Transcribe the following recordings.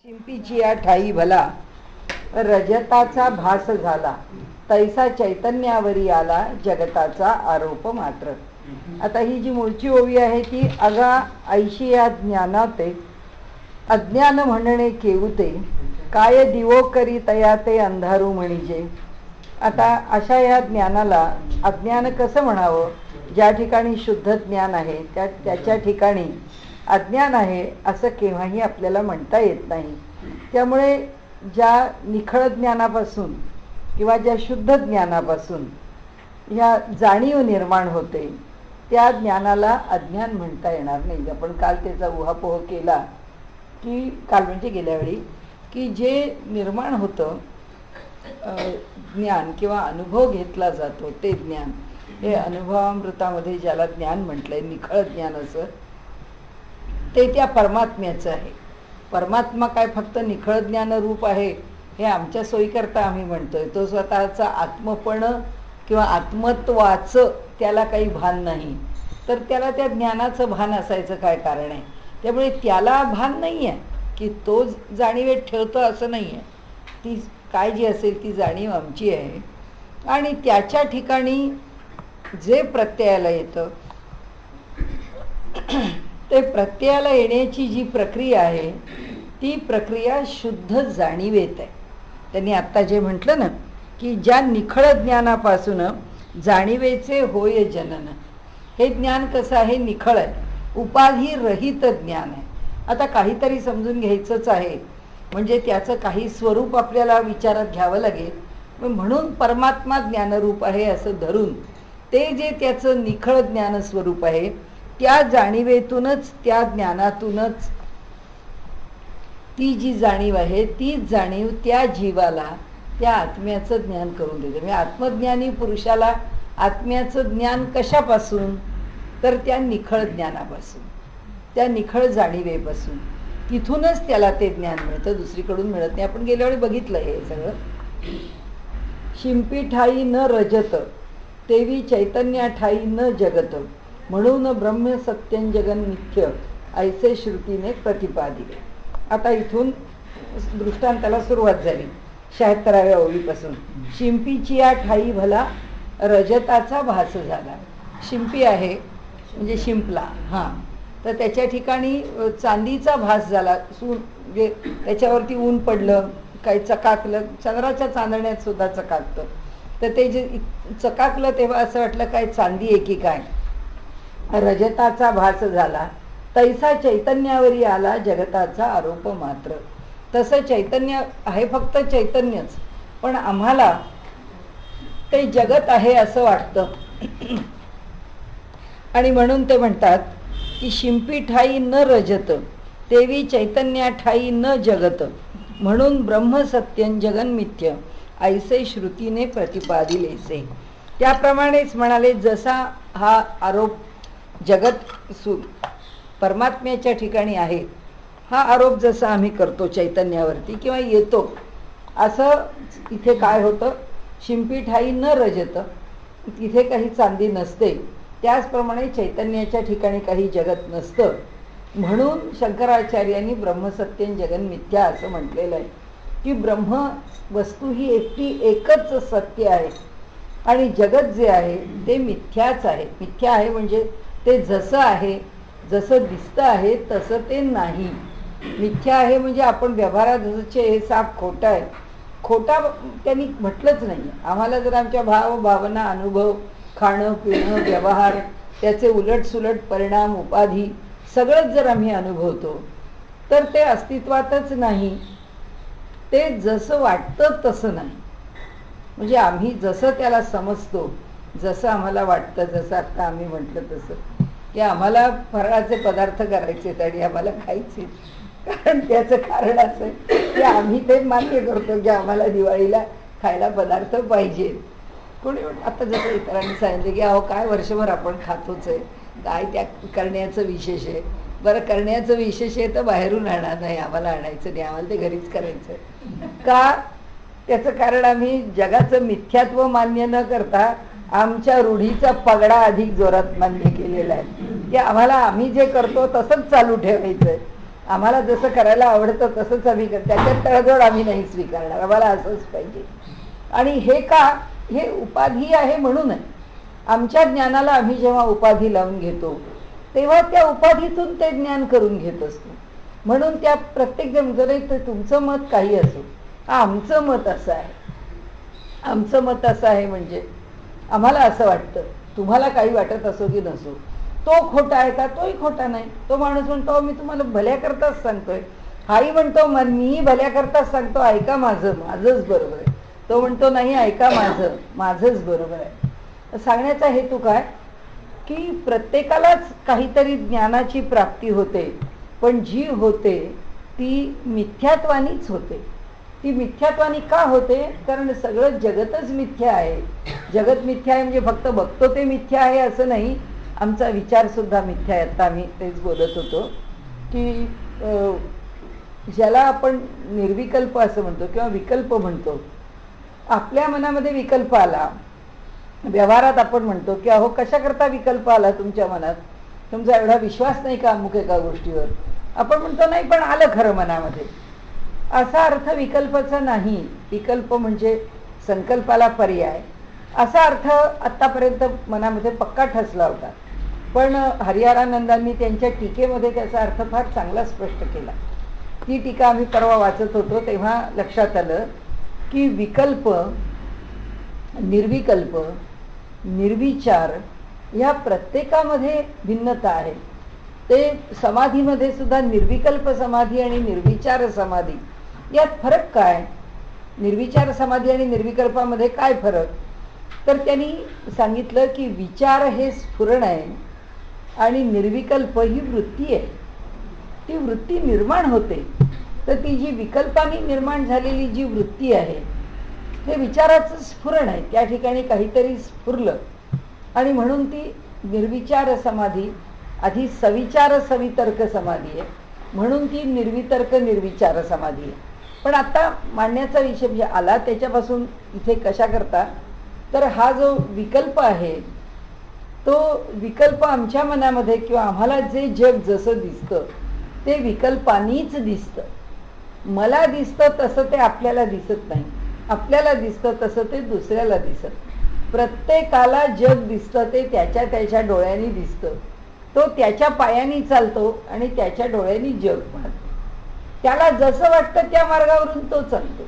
शिंपीची या ठाई भला रजताचा भास झाला, तैसा चैतन्यावरी आला जगताचा आरोप मात्र. आता ही जी मूळची ओवी आहे ती अगा ऐशी या ज्ञानाते अज्ञान म्हणणे केवते, काय दिवो करी तया ते अंधारू म्हणजे. आता अशा या ज्ञानाला अज्ञान कसं म्हणावं? ज्या ठिकाणी शुद्ध ज्ञान आहे त्याच्या ठिकाणी अज्ञान आहे असं केव्हाही आपल्याला म्हणता येत नाही. त्यामुळे ज्या निखळ ज्ञानापासून किंवा ज्या शुद्ध ज्ञानापासून ह्या जाणीव निर्माण होते त्या ज्ञानाला अज्ञान म्हणता येणार नाही. आपण काल त्याचा उहापोह केला की काल म्हणजे गेल्या वेळी की जे निर्माण होतं ज्ञान किंवा अनुभव घेतला जातो ते ज्ञान, हे अनुभवामृतामध्ये ज्याला ज्ञान म्हटलंय निखळ ज्ञान असं, ते त्या परमात्म्याचं आहे. परमात्मा काय फक्त निखळ ज्ञान रूप आहे हे आमच्या सोयीकरता आम्ही म्हणतोय. तो स्वतःचा आत्मपण किंवा आत्मत्वाचं त्याला काही भान नाही, तर त्याला त्या ज्ञानाचं भान असायचं काय कारण आहे? त्यामुळे त्याला भान नाही आहे की तो जाणीवेत ठेवतो असं नाही आहे. ती काय जी असेल ती जाणीव आमची आहे. आणि त्याच्या ठिकाणी जे प्रत्ययाला येतं ते प्रत्ययाला येण्याची जी प्रक्रिया आहे ती प्रक्रिया शुद्ध जाणीवेत आहे. त्यांनी आत्ता जे म्हटलं ना की ज्या निखळ ज्ञानापासून जाणीवेचे होय जनन, हे ज्ञान कसं आहे? निखळ आहे, उपाधी रहित ज्ञान आहे. आता काहीतरी समजून घ्यायचंच आहे म्हणजे त्याचं काही स्वरूप आपल्याला विचारात घ्यावं लागेल. म्हणून परमात्मा ज्ञानरूप आहे असं धरून ते जे त्याचं निखळ ज्ञान स्वरूप आहे त्या जाणीवेतूनच त्या ज्ञानातूनच ती जी जाणीव आहे तीच जाणीव त्या जीवाला त्या आत्म्याचं ज्ञान करून देते. म्हणजे आत्मज्ञानी पुरुषाला आत्म्याचं ज्ञान कशापासून? तर त्या निखळ ज्ञानापासून, त्या निखळ जाणीवेपासून. तिथूनच त्याला ते ज्ञान मिळतं, दुसरीकडून मिळत नाही. आपण गेल्या वेळी बघितलं हे सगळं. शिंपी ठाई न रजत तेवी चैतन्या ठाई न जगत, म्हणून ब्रह्म सत्यं जगन मिथ्य ऐसे श्रुतीने प्रतिपादिले. आता इथून दृष्टांताला सुरुवात झाली 76व्या ओळीपासून. शिंपीची या ठाई भला रजताचा भास झाला. शिंपी आहे म्हणजे शिंपला, हां, तर त्याच्या ठिकाणी चांदीचा भास झाला. म्हणजे त्याच्यावरती ऊन पडलं, काही चकाकलं, चंद्राच्या चांदण्यात सुद्धा चकाकतं, तर ते जे चकाकलं तेव्हा असं वाटलं काय चांदी आहे की काय. रजताचा भास झाला, तैसा चैतन्यावरी आला जगताचा आरोप मात्र. तसं चैतन्य आहे, फक्त चैतन्यच, पण आम्हाला ते जगत आहे असं वाटतं. आणि म्हणून ते म्हणतात की शिंपी ठाई न रजत तेवी चैतन्या ठाई न जगत, म्हणून ब्रह्म सत्यं जगन मिथ्य ऐसे श्रुतीने प्रतिपादिलेसे. त्याप्रमाणेच म्हणाले जसा हा आरोप जगत परमात्म्याच्या ठिकाणी आहे, हा आरोप जसा आम्ही करतो चैतन्यावरती किंवा येतो, असं इथे काय होतं? शिंपी ठाई न रजत, तिथे काही चांदी नसते, त्याचप्रमाणे चैतन्याच्या ठिकाणी काही जगत नसतं. म्हणून शंकराचार्यांनी ब्रह्मसत्यं जगन मिथ्या असं म्हटलेलं आहे की ब्रह्म वस्तू ही एकच सत्य आहे आणि जगत जे आहे ते मिथ्याच आहे. मिथ्या आहे म्हणजे ते जसं आहे, जसं दिसतं आहे तसं ते नाही. मिथ्या आहे म्हणजे आपण व्यवहारात जसं हे साप खोटा आहे, खोटा त्यांनी म्हटलंच नाही. आम्हाला जर आमच्या भावना, अनुभव, खाणं पिणं, व्यवहार, त्याचे उलटसुलट परिणाम, उपाधी सगळंच जर आम्ही अनुभवतो तर ते अस्तित्वातच नाही. ते जसं वाटतं तसं नाही. म्हणजे आम्ही जसं त्याला समजतो, जसं आम्हाला वाटतं, जसं आत्ता आम्ही म्हटलं तसं की आम्हाला फराळाचे पदार्थ करायचे आणि आम्हाला खायचे, कारण त्याचं कारण असं की आम्ही ते मान्य करतो की आम्हाला दिवाळीला खायला पदार्थ पाहिजेत. कोणी आता जसं इतरांनी सांगितलं की अहो काय वर्षभर आपण खातोच आहे, काय त्या करण्याचं विशेष आहे? बरं, करण्याचं विशेष आहे तर बाहेरून आणणार नाही, आम्हाला आणायचं नाही, आम्हाला ते घरीच करायचं का? त्याचं कारण आम्ही जगाचं मिथ्यात्व मान्य न करता आमच्या रूढीचा पगडा अधिक जोरात मान्य केलेला आहे की आम्हाला आम्ही जे करतो तसंच चालू ठेवायचं आहे. आम्हाला जसं करायला आवडतं तसंच आम्ही त्याच्यात तडजोड आम्ही नाही स्वीकारणार, आम्हाला असंच पाहिजे. आणि हे का, हे उपाधी आहे म्हणून आहे. आमच्या ज्ञानाला आम्ही जेव्हा उपाधी लावून घेतो तेव्हा त्या उपाधीतून ते ज्ञान करून घेत असतो. म्हणून त्या प्रत्येक जण जर तुमचं मत काही असो, आमचं मत असं आहे, आमचं मत असं आहे म्हणजे आम्हाला असं वाटतं, तुम्हाला काही वाटत असो की नसो, तो खोटा आहे का, तोही खोटा नाही. तो माणूस म्हणतो मी तुम्हाला भल्या करताच सांगतोय, हाही म्हणतो मी भल्या करताच सांगतो, ऐका माझं, माझंच बरोबर आहे. तो म्हणतो नाही, ऐका माझं, माझंच बरोबर आहे. सांगण्याचा हेतू काय की प्रत्येकालाच काहीतरी ज्ञानाची प्राप्ती होते, पण जी होते ती मिथ्यात्वानीच होते. ती मिथ्यात्वानी का होते, कारण सगळं जगतच मिथ्या आहे. जगत मिथ्या आहे म्हणजे फक्त बघतो ते मिथ्या आहे असं नाही, आमचा विचार सुद्धा मिथ्या आहे. आता आम्ही तेच बोलत होतो की ज्याला आपण निर्विकल्प असं म्हणतो किंवा विकल्प म्हणतो, आपल्या मनामध्ये विकल्प आला, व्यवहारात आपण म्हणतो की अहो कशा करता विकल्प आला तुमच्या मनात, तुमचा एवढा विश्वास नाही का अमुक एका गोष्टीवर, आपण म्हणतो नाही पण आलं खरं मनामध्ये. असा अर्थ विकल्पाचा नाही. विकल्प म्हणजे संकल्पाला पर्याय, असा अर्थ आत्तापर्यंत मनामध्ये पक्का ठसला होता. पण हरिहरानंदांनी त्यांच्या टीकेमध्ये त्याचा अर्थ फार चांगला स्पष्ट केला. ती टीका आम्ही परवा वाचत होतो तेव्हा लक्षात आलं की विकल्प, निर्विकल्प, निर्विचार या प्रत्येकामध्ये भिन्नता आहे. ते समाधीमध्ये सुद्धा निर्विकल्प समाधी आणि निर्विचार समाधी यात फरक काय, निर्विचार समाधी आणि निर्विकल्पामध्ये काय फरक, तर त्यांनी सांगितलं की विचार हे स्फुरण आहे आणि निर्विकल्प ही वृत्ती आहे. ती वृत्ती निर्माण होते, तर ती जी विकल्पाने निर्माण झालेली जी वृत्ती आहे हे विचाराचं स्फुरण आहे. त्या ठिकाणी काहीतरी स्फुरलं आणि म्हणून ती निर्विचार समाधी, आधी सविचार सवितर्क समाधी आहे, म्हणून ती निर्वितर्क निर्विचार समाधी आहे. पण आता मांडण्याचा विषय म्हणजे आला त्याच्यापासून इथे कशा करता, तर हा जो विकल्प आहे तो विकल्प आमच्या मनामध्ये किंवा आम्हाला जे जग जसं दिसतं ते विकल्पानीच दिसतं. मला दिसतं तसं ते आपल्याला दिसत नाही, आपल्याला दिसतं तसं ते दुसऱ्याला दिसत. प्रत्येकाला जग दिसतं ते त्याच्या त्याच्या डोळ्यांनी दिसतं. तो त्याच्या पायानी चालतो आणि त्याच्या डोळ्यांनी जग पाहतो. त्याला जसं वाटतं त्या मार्गावरून तो चालतो.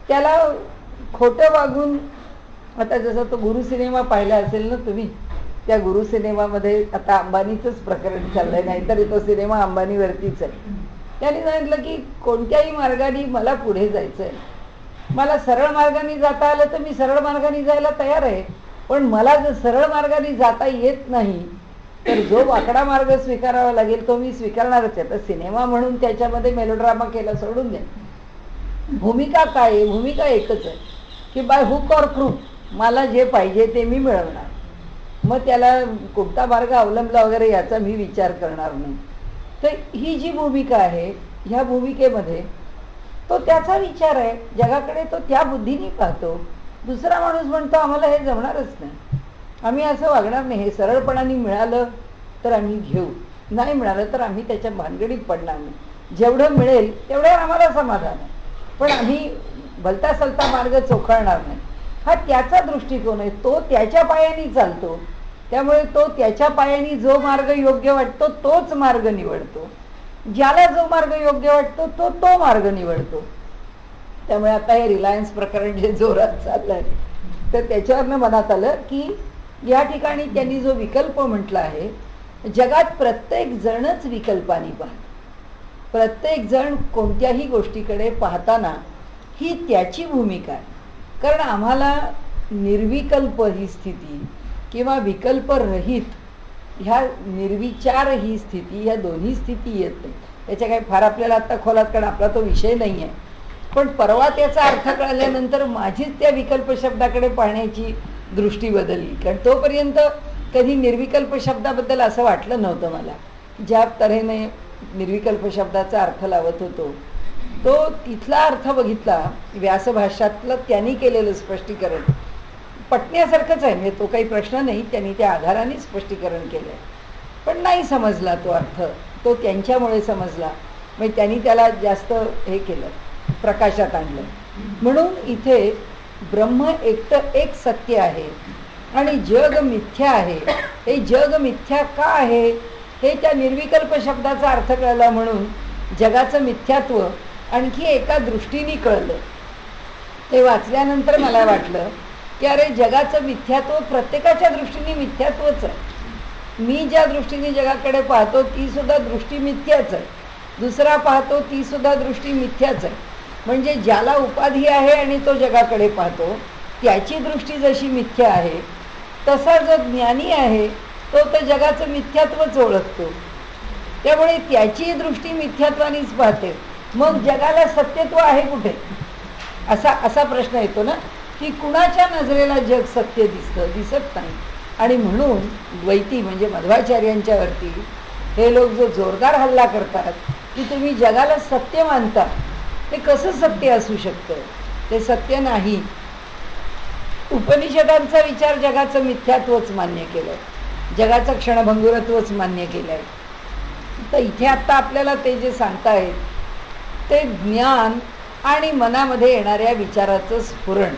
त्याला खोटं वागून, आता जसं तो गुरु सिनेमा पाहिला असेल ना तुम्ही, त्या गुरु सिनेमामध्ये आता अंबानीचंच प्रकरण चाललंय, नाहीतरी तो सिनेमा अंबानीवरतीच आहे. त्याने सांगितलं की कोणत्याही मार्गाने मला पुढे जायचं आहे, मला सरळ मार्गाने जाता आलं तर मी सरळ मार्गाने जायला तयार आहे, पण मला जर सरळ मार्गाने जाता येत नाही तर जो वाकडा मार्ग स्वीकारावा लागेल तो मी स्वीकारणारच आहे. तर सिनेमा म्हणून त्याच्यामध्ये मेलोड्रामा केला सोडून द्या. भूमिका काय आहे, भूमिका एकच आहे की बाय हुक ऑर क्रूक मला जे पाहिजे ते मी मिळवणार. मग त्याला कोणता मार्ग अवलंबला वगैरे याचा मी विचार करणार नाही. तर ही जी भूमिका आहे, ह्या भूमिकेमध्ये तो त्याचा विचार आहे, जगाकडे तो त्या बुद्धीने पाहतो. दुसरा माणूस म्हणतो आम्हाला हे जमणारच नाही, आम्ही असं वागणार नाही, हे सरळपणाने मिळालं तर आम्ही घेऊ, नाही मिळालं तर आम्ही त्याच्या भानगडीत पडणार नाही, जेवढं मिळेल तेवढ्यावर आम्हाला समाधान आहे, पण आम्ही भलता सलता मार्ग चोखळणार नाही. हा त्याचा दृष्टिकोन आहे. तो त्याच्या पायाने चालतो, त्यामुळे तो त्याच्या पायाने जो मार्ग योग्य वाटतो तोच मार्ग निवडतो. ज्याला जो मार्ग योग्य वाटतो तो तो मार्ग निवडतो. त्यामुळे आता हे रिलायन्स प्रकरण जे जोरात चाललंय तर त्याच्यावरनं मनात आलं की या ठिकाणी त्यांनी जो विकल्प म्हटला आहे, जगात प्रत्येक जणच विकल्पाने पाहतो. प्रत्येक जण कोणत्याही गोष्टीकडे पाहताना ही त्याची भूमिका आहे. कारण आम्हाला निर्विकल्प ही स्थिती किंवा विकल्परहित ह्या निर्विचार ही स्थिती, या दोन्ही स्थिती येत नाही. त्याच्या काही फार आपल्याला आत्ता खोलात, कारण आपला तो विषय नाही आहे. पण परवा त्याचा अर्थ कळल्यानंतर माझीच त्या विकल्प शब्दाकडे पाहण्याची दृष्टी बदलली. कारण तोपर्यंत कधी निर्विकल्प शब्दाबद्दल असं वाटलं नव्हतं मला. ज्या तऱ्हेने निर्विकल्प शब्दाचा अर्थ लावत होतो तो तिथला अर्थ बघितला, व्यासभाष्यातलं त्यांनी केलेलं स्पष्टीकरण पटण्यासारखंच आहे, म्हणजे तो काही प्रश्न नाही, त्यांनी त्या आधाराने स्पष्टीकरण केलंय. पण नाही समजला तो अर्थ, तो त्यांच्यामुळे समजला. म्हणजे त्यांनी त्याला जास्त हे केलं, प्रकाशात आणलं. म्हणून इथे ब्रह्म एकटं एक सत्य आहे आणि जग मिथ्या आहे. हे जग मिथ्या का आहे हे त्या निर्विकल्प शब्दाचा अर्थ कळला म्हणून जगाचं मिथ्यात्व आणखी एका दृष्टीने कळलं. ते वाचल्यानंतर मला वाटलं की अरे जगाचं मिथ्यात्व प्रत्येकाच्या दृष्टीने मिथ्यात्वच आहे. मी ज्या दृष्टीने जगाकडे पाहतो ती सुद्धा दृष्टी मिथ्याच आहे, दुसरा पाहतो ती सुद्धा दृष्टी मिथ्याच आहे. म्हणजे ज्याला उपाधी आहे आणि तो जगाकडे पाहतो त्याची दृष्टी जशी मिथ्या आहे, तसा जो ज्ञानी आहे तो तर जगाचं मिथ्यात्वच ओळखतो, त्यामुळे त्याची दृष्टी मिथ्यात्वानीच पाहते. मग जगाला सत्यत्व आहे कुठे, असा प्रश्न येतो ना, की कुणाच्या नजरेला जग सत्य दिसत नाही. आणि म्हणून द्वैती म्हणजे मध्वाचार्यांच्या वरती हे लोक जो जोरदार हल्ला करतात की तुम्ही जगाला सत्य मानता, ते कसं सत्य असू शकतं, ते सत्य नाही. उपनिषदांचा विचार जगाचं मिथ्यात्वच मान्य केलंय, जगाचं क्षणभंगुरत्वच मान्य केलंय. तर इथे आता आपल्याला ते जे सांगतायत ते ज्ञान आणि मनामध्ये येणाऱ्या विचाराचं स्फुरण.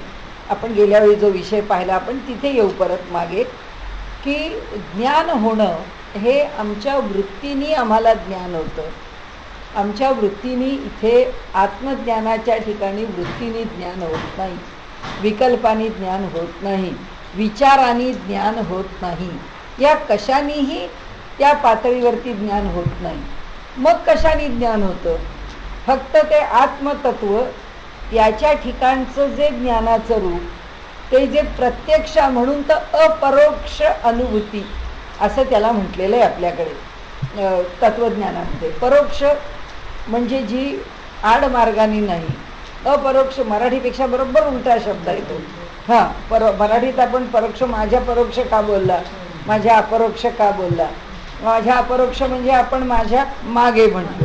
आपण गेल्या वेळी जो विषय पाहिला आपण तिथे येऊ परत मागे, की ज्ञान होणं हे आमच्या वृत्तीने आम्हाला ज्ञान होतं. आमच्या वृत्तीने इथे आत्मज्ञानाच्या ठिकाणी वृत्तीने ज्ञान होत नाही, विकल्पाने ज्ञान होत नाही, विचाराने ज्ञान होत नाही, या कशानेही त्या पातळीवरती ज्ञान होत नाही. मग कशाने ज्ञान होतं, फक्त ते आत्मतत्व त्याच्या ठिकाणचं जे ज्ञानाचं रूप, ते जे प्रत्यक्ष म्हणून तर अपरोक्ष अनुभूती असं त्याला म्हटलेलं आहे आपल्याकडे तत्वज्ञानामध्ये. परोक्ष म्हणजे जी आडमार्गाने नाही, अपरोक्ष मराठीपेक्षा बरोबर उलटा शब्द येतो. मराठीत आपण परोक्ष, माझ्या परोक्ष का बोलला, माझ्या अपरोक्ष का बोलला. माझ्या अपरोक्ष म्हणजे आपण माझ्या मागे म्हणतो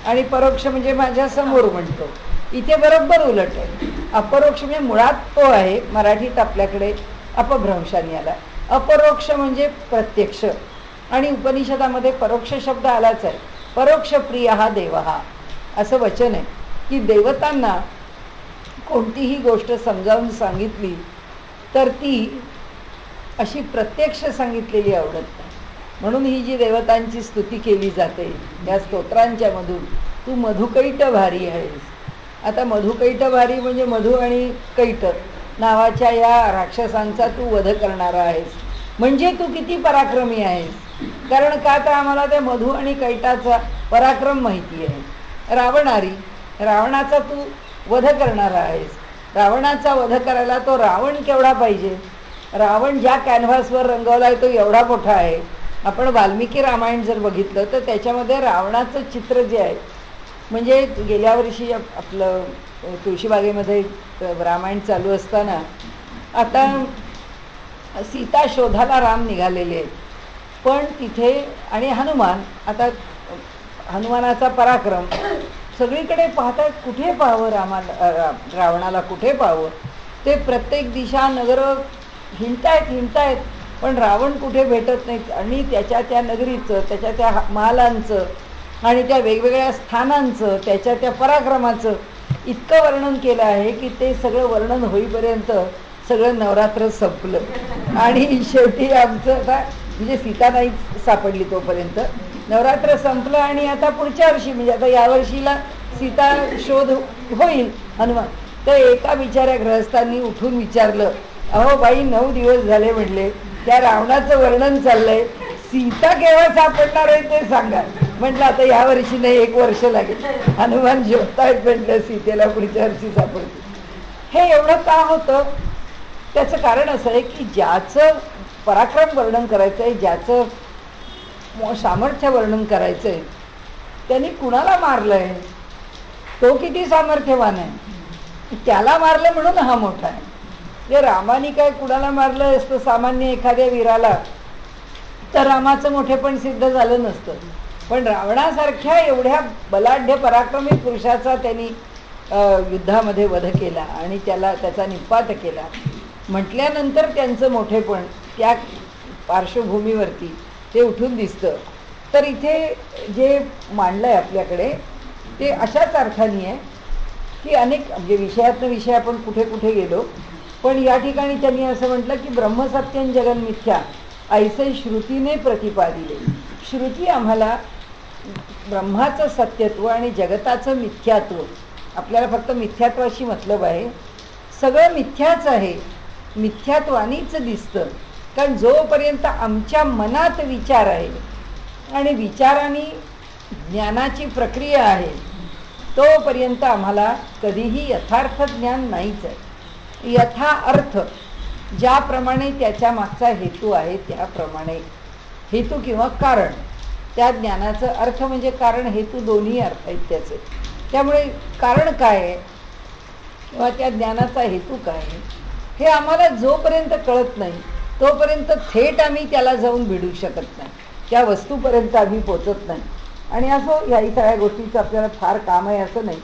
आणि परोक्ष म्हणजे माझ्या समोर म्हणतो. इथे बरोबर उलट आहे. अपरोक्ष म्हणजे मुळात तो आहे, मराठीत आपल्याकडे अपभ्रंशाने आला. अपरोक्ष म्हणजे प्रत्यक्ष, आणि उपनिषदामध्ये परोक्ष शब्द आलाच आहे. परोक्ष प्रिय हा देव हा असं वचन आहे की देवतांना कोणतीही गोष्ट समजावून सांगितली तर ती अशी प्रत्यक्ष सांगितलेली आवडत नाही. म्हणून ही जी देवतांची स्तुती केली जाते या स्तोत्रांच्या मधून, तू मधुकैट भारी आहेस. आता मधुकैट भारी म्हणजे मधु आणि कैट नावाच्या या राक्षसांचा तू वध करणारा आहेस, म्हणजे तू किती पराक्रमी आहेस. कारण का तर आम्हाला त्या मधु आणि कैटाचा पराक्रम माहिती आहे. रावणाचा तू वध करणारा आहेस. रावणाचा वध करायला तो रावण केवढा पाहिजे. रावण ज्या कॅनव्हासवर रंगवलाय तो एवढा मोठा आहे. आपण वाल्मिकी रामायण जर बघितलं तर त्याच्यामध्ये रावणाचं चित्र जे आहे, म्हणजे गेल्या वर्षी आपलं तुळशीबागेमध्ये रामायण चालू असताना आता सीता शोधाला राम निघालेले आहेत, पण तिथे आणि हनुमान, आता हनुमानाचा पराक्रम सगळीकडे पाहतात, कुठे पाहावं रावणाला कुठे पाहावं. ते प्रत्येक दिशा नगर हिंडतायत पण रावण कुठे भेटत नाहीत. आणि त्याच्या त्या नगरीचं, त्याच्या त्या महालांचं आणि त्या वेगवेगळ्या स्थानांचं, त्याच्या त्या पराक्रमाचं इतकं वर्णन केलं आहे की ते सगळं वर्णन होईपर्यंत सगळं नवरात्र संपलं. आणि शेवटी आमचं आता म्हणजे सीता नाही सापडली तोपर्यंत नवरात्र संपलं. आणि आता पुढच्या वर्षी म्हणजे आता यावर्षीला सीता शोध होईल हनुमान. तर एका बिचाऱ्या गृहस्थांनी उठून विचारलं, अहो बाई 9 दिवस झाले म्हणले त्या रावणाचं वर्णन चाललंय, सीता केव्हा सापडणार आहे ते सांगा. म्हटलं आता या वर्षी नाही, 1 वर्ष लागेल. हनुमान शोधतायत म्हटलं सीतेला पुढच्या वर्षी सापडते. हे एवढं का होतं, त्याचं कारण असं आहे की ज्याचं पराक्रम वर्णन करायचं आहे, ज्याचं सामर्थ्य वर्णन करायचं आहे, त्यांनी कुणाला मारलंय, तो किती सामर्थ्यवान आहे, त्याला मारलं म्हणून हा मोठा आहे. जे रामाने काय कुणाला मारलं असतं सामान्य एखाद्या वीराला तर रामाचं मोठेपण सिद्ध झालं नसतं. पण रावणासारख्या एवढ्या बलाढ्य पराक्रमी पुरुषाचा त्यांनी युद्धामध्ये वध केला आणि त्याचा निपात केला म्हटल्यानंतर त्यांचं मोठेपण त्या पार्श्वभूमीवरती ते उठून दिसतं. तर इथे जे मांडलं आहे आपल्याकडे ते अशाच अर्थाने आहे की अनेक म्हणजे विषयातनं विषय आपण कुठे कुठे गेलो, पण या ठिकाणी त्यांनी असं म्हटलं की ब्रह्मसत्यं जगन मिथ्या ऐसे श्रुतीने प्रतिपादिले. श्रुती आम्हाला ब्रह्माचं सत्यत्व आणि जगताचं मिथ्यात्व, आपल्याला फक्त मिथ्यात्वाशी मतलब आहे, सगळं मिथ्याच आहे, मिथ्यात्वानीच दिसतं. कारण जोपर्यंत आमच्या मनात विचार आहे आणि विचाराने ज्ञानाची प्रक्रिया आहे तोपर्यंत आम्हाला कधीही यथार्थ ज्ञान नाहीच आहे. यथा अर्थ ज्याप्रमाणे त्याच्या मागचा हेतू आहे त्याप्रमाणे, हेतू किंवा कारण, त्या ज्ञानाचं अर्थ म्हणजे कारण हेतू दोन्ही अर्थ आहेत त्याचे. त्यामुळे कारण काय आहे किंवा त्या ज्ञानाचा हेतू काय आहे हे आम्हाला जोपर्यंत कळत नाही तोपर्यंत थेट आम्ही त्याला जाऊन भिडू शकत नाही, त्या वस्तूपर्यंत आम्ही पोचत नाही. आणि असं ह्याही सगळ्या गोष्टीचं आपल्याला फार काम आहे असं नाही,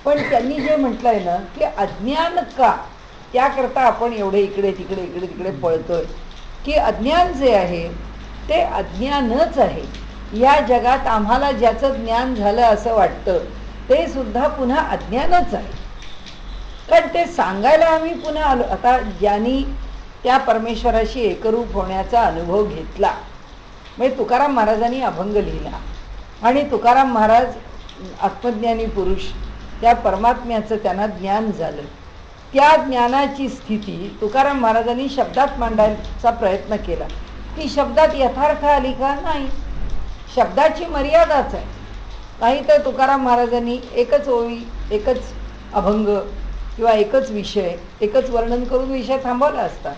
पण त्यांनी जे म्हटलं आहे ना की अज्ञान का, त्याकरता आपण एवढे इकडे तिकडे पळतोय, की अज्ञान जे आहे ते अज्ञानच आहे. या जगात आम्हाला ज्याचं ज्ञान झालं असं वाटतं ते सुद्धा पुन्हा अज्ञानच आहे. कारण ते सांगायला आम्ही पुन्हा आलो. आता ज्यांनी त्या परमेश्वराशी एकरूप होण्याचा अनुभव घेतला, म्हणजे तुकाराम महाराजांनी अभंग लिहिला आणि तुकाराम महाराज आत्मज्ञानी पुरुष, त्या परमात्म्याचं त्यांना ज्ञान झालं. त्या ज्ञानाची स्थिती तुकाराम महाराजांनी शब्दात मांडायचा प्रयत्न केला. ती शब्दात यथार्थ आली का? नाही. शब्दाची मर्यादाच आहे. नाही तर तुकाराम महाराजांनी एकच ओळी, एकच अभंग किंवा एकच विषय, एकच वर्णन करून विषय थांबवला असता.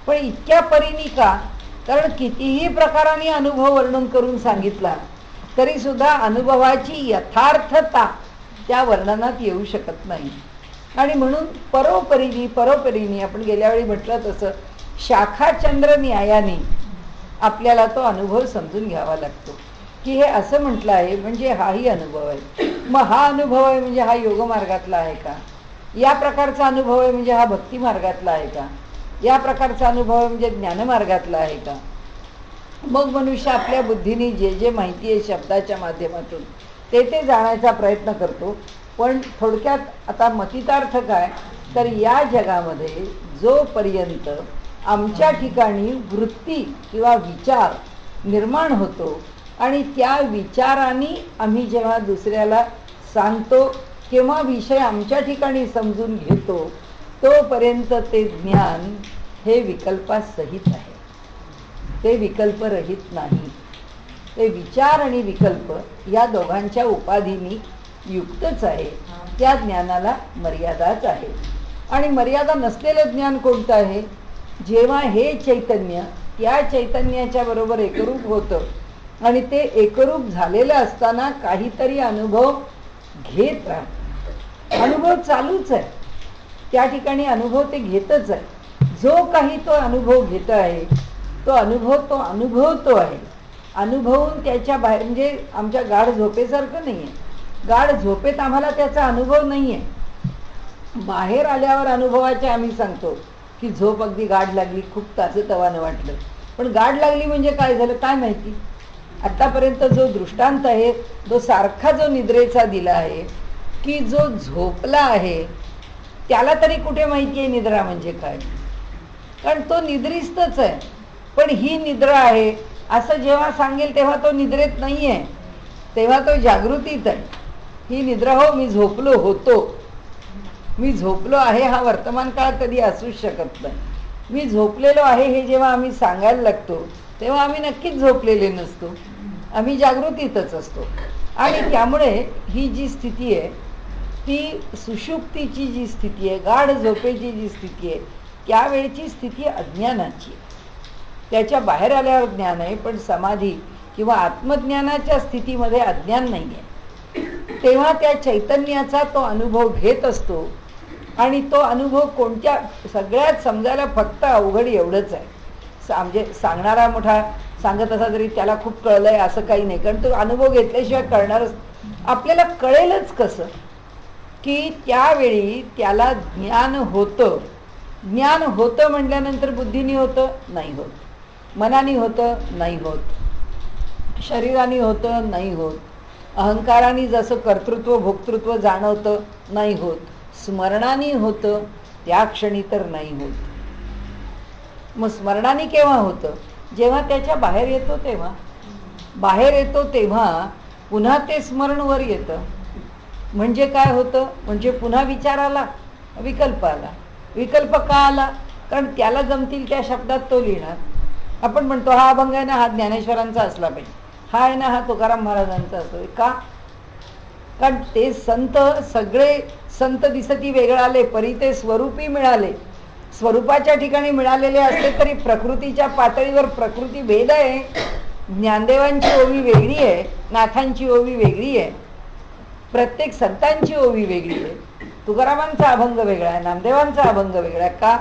पण इतक्या परीने का? कारण कितीही प्रकाराने अनुभव वर्णन करून सांगितला तरी सुद्धा अनुभवाची यथार्थता त्या वर्णनात येऊ शकत नाही. आणि म्हणून परोपरीने आपण गेल्या वेळी म्हटलं तसं शाखाचंद्र न्यायाने आपल्याला तो अनुभव समजून घ्यावा लागतो की हे असं म्हटलं आहे म्हणजे हाही अनुभव आहे. मग हा अनुभव आहे म्हणजे हा योग मार्गातला आहे का? या प्रकारचा अनुभव आहे म्हणजे हा भक्ती मार्गातला आहे का? या प्रकारचा अनुभव आहे म्हणजे ज्ञानमार्गातला आहे का? मग मनुष्य आपल्या बुद्धीने जे जे माहिती आहे शब्दाच्या माध्यमातून ते जाणायचा प्रयत्न करतो. पण थोडक्यात आता मतितार्थ काय, तर या जगामध्ये जोपर्यंत आमच्या ठिकाणी वृत्ती किंवा विचार निर्माण होतो आणि त्या विचाराने आम्ही जेव्हा दुसऱ्याला सांगतो किंवा विषय आमच्या ठिकाणी समजून घेतो तोपर्यंत ते ज्ञान हे विकल्पासहित आहे, ते विकल्परहित नाही. ते विचार आणि विकल्प या दोघांच्या उपाधींनी युक्तच आहे. त्या ज्ञानाला मर्यादाच आहे. आणि मर्यादा नसलेलं ज्ञान कोणतं आहे? जेव्हा हे चैतन्य त्या चैतन्याच्या बरोबर एकरूप होतं आणि ते एकरूप झालेलं असताना काहीतरी अनुभव घेत राहत. अनुभव चालूच आहे, त्या ठिकाणी अनुभव ते घेतच आहे. जो काही तो अनुभव घेत आहे तो अनुभवतो आहे. अनुभवून त्याच्या बाहेर, म्हणजे आमच्या गाढ झोपेसारखं नाही आहे. गाढ झोपेत आम्हाला त्याचा अनुभव नाही आहे. बाहेर आल्यावर अनुभवाचे आम्ही सांगतो की झोप अगदी गाढ लागली, खूप ताजंतवानं वाटलं. पण गाढ लागली म्हणजे काय झालं काय माहिती. आत्तापर्यंत जो दृष्टांत आहे तो सारखा जो निद्रेचा दिला आहे की जो झोपला आहे त्याला तरी कुठे माहिती आहे निद्रा म्हणजे काय. कारण तो निद्रिस्तच आहे. पण ही निद्रा आहे असं जेव्हा सांगेल तेव्हा तो निद्रेत नाही आहे, तेव्हा तो जागृतीत आहे. ही निद्रा हो, मी झोपलो होतो, मी झोपलो आहे हा वर्तमान काळ कधी असूच शकत नाही. मी झोपलेलो आहे हे जेव्हा आम्ही सांगायला लागतो तेव्हा आम्ही नक्कीच झोपलेले नसतो, आम्ही जागृतीतच असतो. आणि त्यामुळे ही जी स्थिती आहे ती सुषुप्तीची जी स्थिती आहे, गाढ झोपेची जी स्थिती आहे, त्यावेळची स्थिती अज्ञानाची आहे. त्याच्या बाहेर आल्यावर ज्ञान आहे, पण समाधी किंवा आत्मज्ञानाच्या स्थितीमध्ये अज्ञान नाही आहे. तेव्हा त्या चैतन्याचा तो अनुभव घेत असतो. आणि तो अनुभव कोणत्या, सगळ्यात समजायला फक्त अवघड एवढंच आहे, म्हणजे सांगणारा मोठा सांगत असा तरी त्याला खूप कळलंय असं काही नाही. कारण तो अनुभव घेतल्याशिवाय कळणारच. आपल्याला कळेलच कसं की त्यावेळी त्याला ज्ञान होतं. ज्ञान होतं म्हटल्यानंतर बुद्धीने होतं नाही होत, मनाने होतं नाही होत, शरीराने होतं नाही होत, अहंकाराने जसं कर्तृत्व भोक्तृत्व जाणवतं नाही होत, स्मरणाने होतं त्या क्षणी तर नाही होत. मग स्मरणाने केव्हा होतं? जेव्हा त्याच्या बाहेर येतो तेव्हा. बाहेर येतो तेव्हा पुन्हा ते स्मरण वर येतं. म्हणजे काय होतं? म्हणजे पुन्हा विचार आला, विकल्प आला. विकल्प का आला? कारण त्याला जमतील त्या शब्दात तो लिहिणार. आपण म्हणतो हा अभंग आहे ना, हा ज्ञानेश्वरांचा असला पाहिजे, हा आहे ना, हा तुकाराम महाराजांचा असतो. का? कारण ते संत सगळे संत दिसती वेगळे आले, परी ते स्वरूपी मिळाले. स्वरूपाच्या ठिकाणी मिळालेले असले तरी प्रकृतीच्या पातळीवर प्रकृती भेद आहे. ज्ञानदेवांची ओवी वेगळी आहे, नाथांची ओवी वेगळी आहे, प्रत्येक संतांची ओवी वेगळी आहे. तुकारामांचा अभंग वेगळा आहे, नामदेवांचा अभंग वेगळा आहे. का?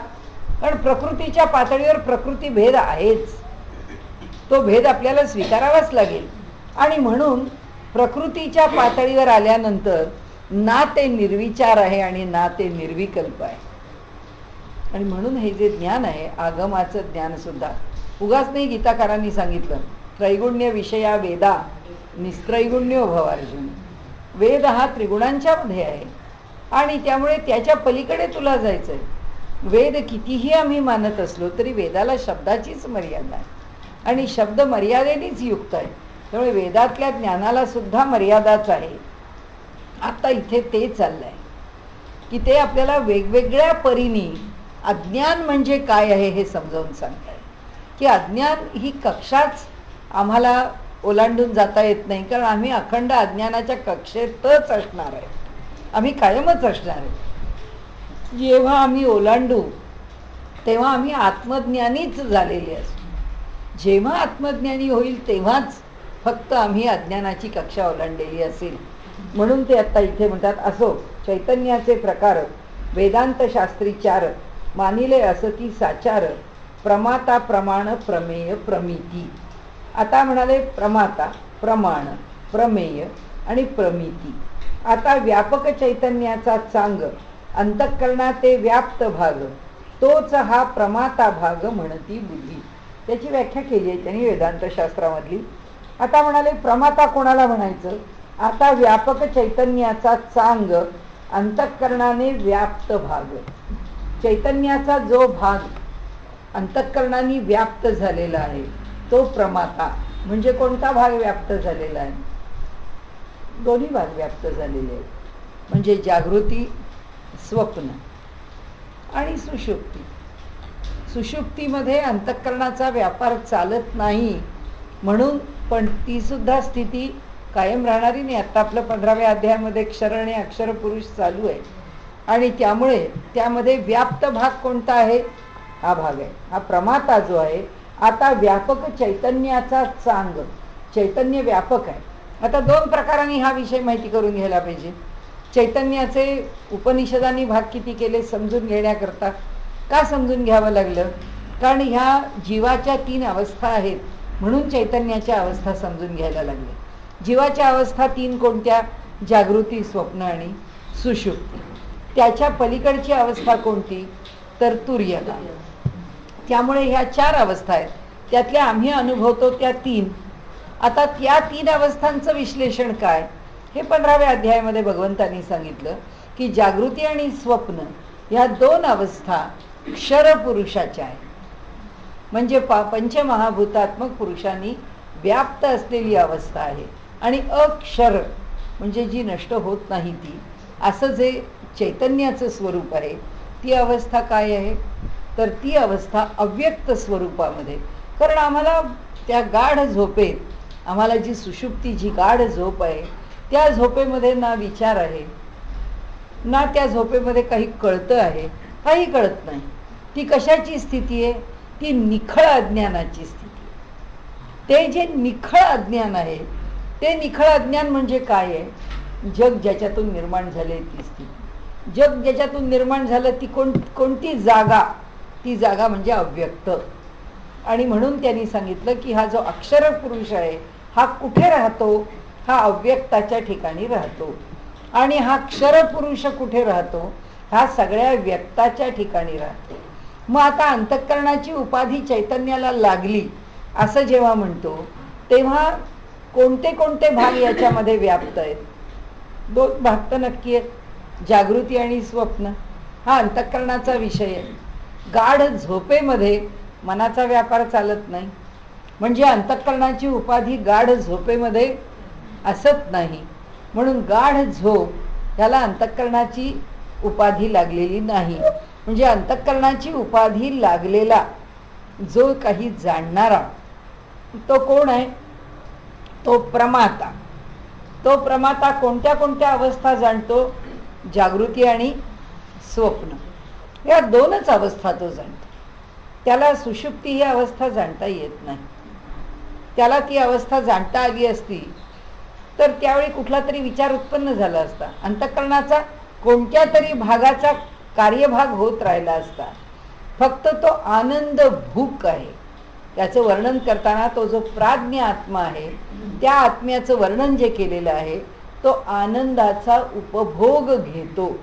कारण प्रकृतीच्या पातळीवर प्रकृती भेद आहेच. तो भेद आपल्याला स्वीकारावाच लागेल. आणि म्हणून प्रकृतीच्या पातळीवर आल्यानंतर ना ते निर्विचार आहे आणि ना ते निर्विकल्प आहे. आणि म्हणून हे जे ज्ञान आहे, आगमाचं ज्ञान सुद्धा उगाच नाही. गीताकारांनी सांगितलं त्रैगुण्य विषया वेदा निस्त्रैगुण्यो भवार्जुन. वेद हा त्रिगुणांच्या मध्ये आहे आणि त्यामुळे त्याच्या पलीकडे तुला जायचंय. वेद कितीही आम्ही मानत असलो तरी वेदाला शब्दाचीच मर्यादा आहे आणि शब्द मर्यादेनेच युक्त आहे. त्यामुळे वेदातल्या ज्ञानाला सुद्धा मर्यादाच आहे. आता इथे ते चाललंय की ते आपल्याला वेगवेगळ्या परीने अज्ञान म्हणजे काय आहे हे समजावून सांगताय. की अज्ञान ही कक्षाच आम्हाला ओलांडून जाता येत नाही, कारण आम्ही अखंड अज्ञानाच्या कक्षेतच असणार आहे. आम्ही कायमच असणार आहे. जेव्हा आम्ही ओलांडू तेव्हा आम्ही आत्मज्ञानीच झालेले असू. जेव्हा आत्मज्ञानी होईल तेव्हाच फक्त आम्ही अज्ञानाची कक्षा ओलांडलेली असेल. म्हणून ते आता इथे म्हणतात असो चैतन्याचे प्रकार वेदांत शास्त्री चार मानिले असती साचार प्रमाता प्रमाण प्रमेय प्रमिती. आता म्हणाले प्रमाता प्रमाण प्रमेय आणि प्रमिती. आता व्यापक चैतन्याचा चांग अंतःकरणाते व्याप्त भाग तोच हा प्रमाता भाग म्हणती बुद्धी. त्याची व्याख्या केली आहे त्यांनी वेदांत शास्त्रामधली. आता म्हणाले प्रमाता कोणाला म्हणायचं? आता व्यापक चैतन्याचा चांग अंतःकरणाने व्याप्त भाग. चैतन्याचा जो भाग अंतःकरणाने व्याप्त झालेला आहे तो प्रमाता. म्हणजे कोणता भाग व्याप्त झालेला आहे? दोन्ही भाग व्याप्त झालेले आहेत. म्हणजे जागृती, स्वप्न आणि सुषुप्ती. सुषुप्तीमध्ये अंतःकरणाचा व्यापार चालत नाही म्हणून, पण ती सुद्धा स्थिती कायम राहणारी नाही. आता आपलं 15व्या अध्यायामध्ये क्षर आणि अक्षर पुरुष चालू आहे आणि त्यामुळे त्यामध्ये व्याप्त भाग कोणता आहे? हा भाग आहे, हा प्रमाता जो आहे. आता व्यापक चैतन्याचा चांग, चैतन्य व्यापक आहे. आता दोन प्रकारांनी हा विषय माहिती करून घ्यायला पाहिजे. चैतन्याचे उपनिषदांनी भाग किती केले समजून घेण्याकरता. का समजून घ्यावं लागलं? कारण ह्या जीवाच्या 3 अवस्था आहेत म्हणून चैतन्याच्या अवस्था समजून घ्यायला लागल्या. जीवाच्या अवस्था 3 कोणत्या? जागृती, स्वप्न आणि सुषुप्ती. त्याच्या पलीकडची अवस्था कोणती? तर तुर्यता. त्यामुळे ह्या 4 अवस्था आहेत, त्यातल्या आम्ही अनुभवतो त्या 3. आता त्या 3 अवस्थांचं विश्लेषण काय? हे 15व्या अध्यायामध्ये भगवंतांनी सांगितलं की जागृती आणि स्वप्न ह्या 2 अवस्था क्षर पुरुषाच्या आहेत. म्हणजे पंचमहाभूतात्मक पुरुषांनी व्याप्त असलेली अवस्था आहे. आणि अक्षर म्हणजे जी नष्ट होत नाही ती, असं जे चैतन्याचं स्वरूप आहे, ती अवस्था काय आहे? तर ती अवस्था अव्यक्त स्वरूपामध्ये. कारण आम्हाला त्या गाढ झोपेत, आम्हाला जी सुषुप्ती, जी गाढ झोप आहे, त्या झोपेमध्ये ना विचार आहे, ना त्या झोपेमध्ये काही कळतं आहे, काही कळत नाही. ती कशाची स्थिती आहे? ती निखळ अज्ञानाची स्थिती. ते जे निखळ अज्ञान आहे, ते निखळ अज्ञान म्हणजे काय आहे? जग ज्याच्यातून निर्माण झाले ती स्थिती. जग ज्याच्यातून निर्माण झालं ती कोणती जागा? ती जागा म्हणजे अव्यक्त. आणि म्हणून त्यांनी सांगितलं की हा जो अक्षर पुरुष आहे हा कुठे राहतो? हा अव्यक्ताच्या ठिकाणी राहतो. आणि हा क्षर पुरुष कुठे राहतो? हा सगळ्या व्यक्ताच्या ठिकाणी राहतो. मग आता अंतःकरणाची उपाधी चैतन्याला लागली असं जेव्हा म्हणतो तेव्हा कोणते कोणते भाग याच्यामध्ये व्याप्त आहेत? 2 भाग तर नक्की आहेत, जागृती आणि स्वप्न. हा अंतःकरणाचा विषय आहे. गाढ झोपेमध्ये मनाचा व्यापार चालत नाही, म्हणजे अंतःकरणाची उपाधी गाढ झोपेमध्ये असत नाही. म्हणून गाढ झोप ह्याला अंतःकरणाची उपाधी लागलेली नाही. म्हणजे अंतःकरणाची उपाधी लागलेला जो काही जाणणारा तो कोण आहे? तो प्रमाता. तो प्रमाता कोणत्या कोणत्या अवस्था जाणतो? जागृती आणि स्वप्न, या 2च अवस्था तो जाणतो. त्याला सुषुप्ती ही अवस्था जाणता येत नाही. त्याला ती अवस्था जाणता आली असती तर त्यावेळी कुठला तरी विचार उत्पन्न झाला असता, अंतःकरणाचा कोणत्या तरी भागाचा कार्यभाग होत राहिला असता. फक्त तो आनंद भूक आहे. त्याचं वर्णन करताना तो जो प्राज्ञ आत्मा आहे, त्या आत्म्याचं वर्णन जे केलेलं आहे, तो आनंदाचा उपभोग घेतो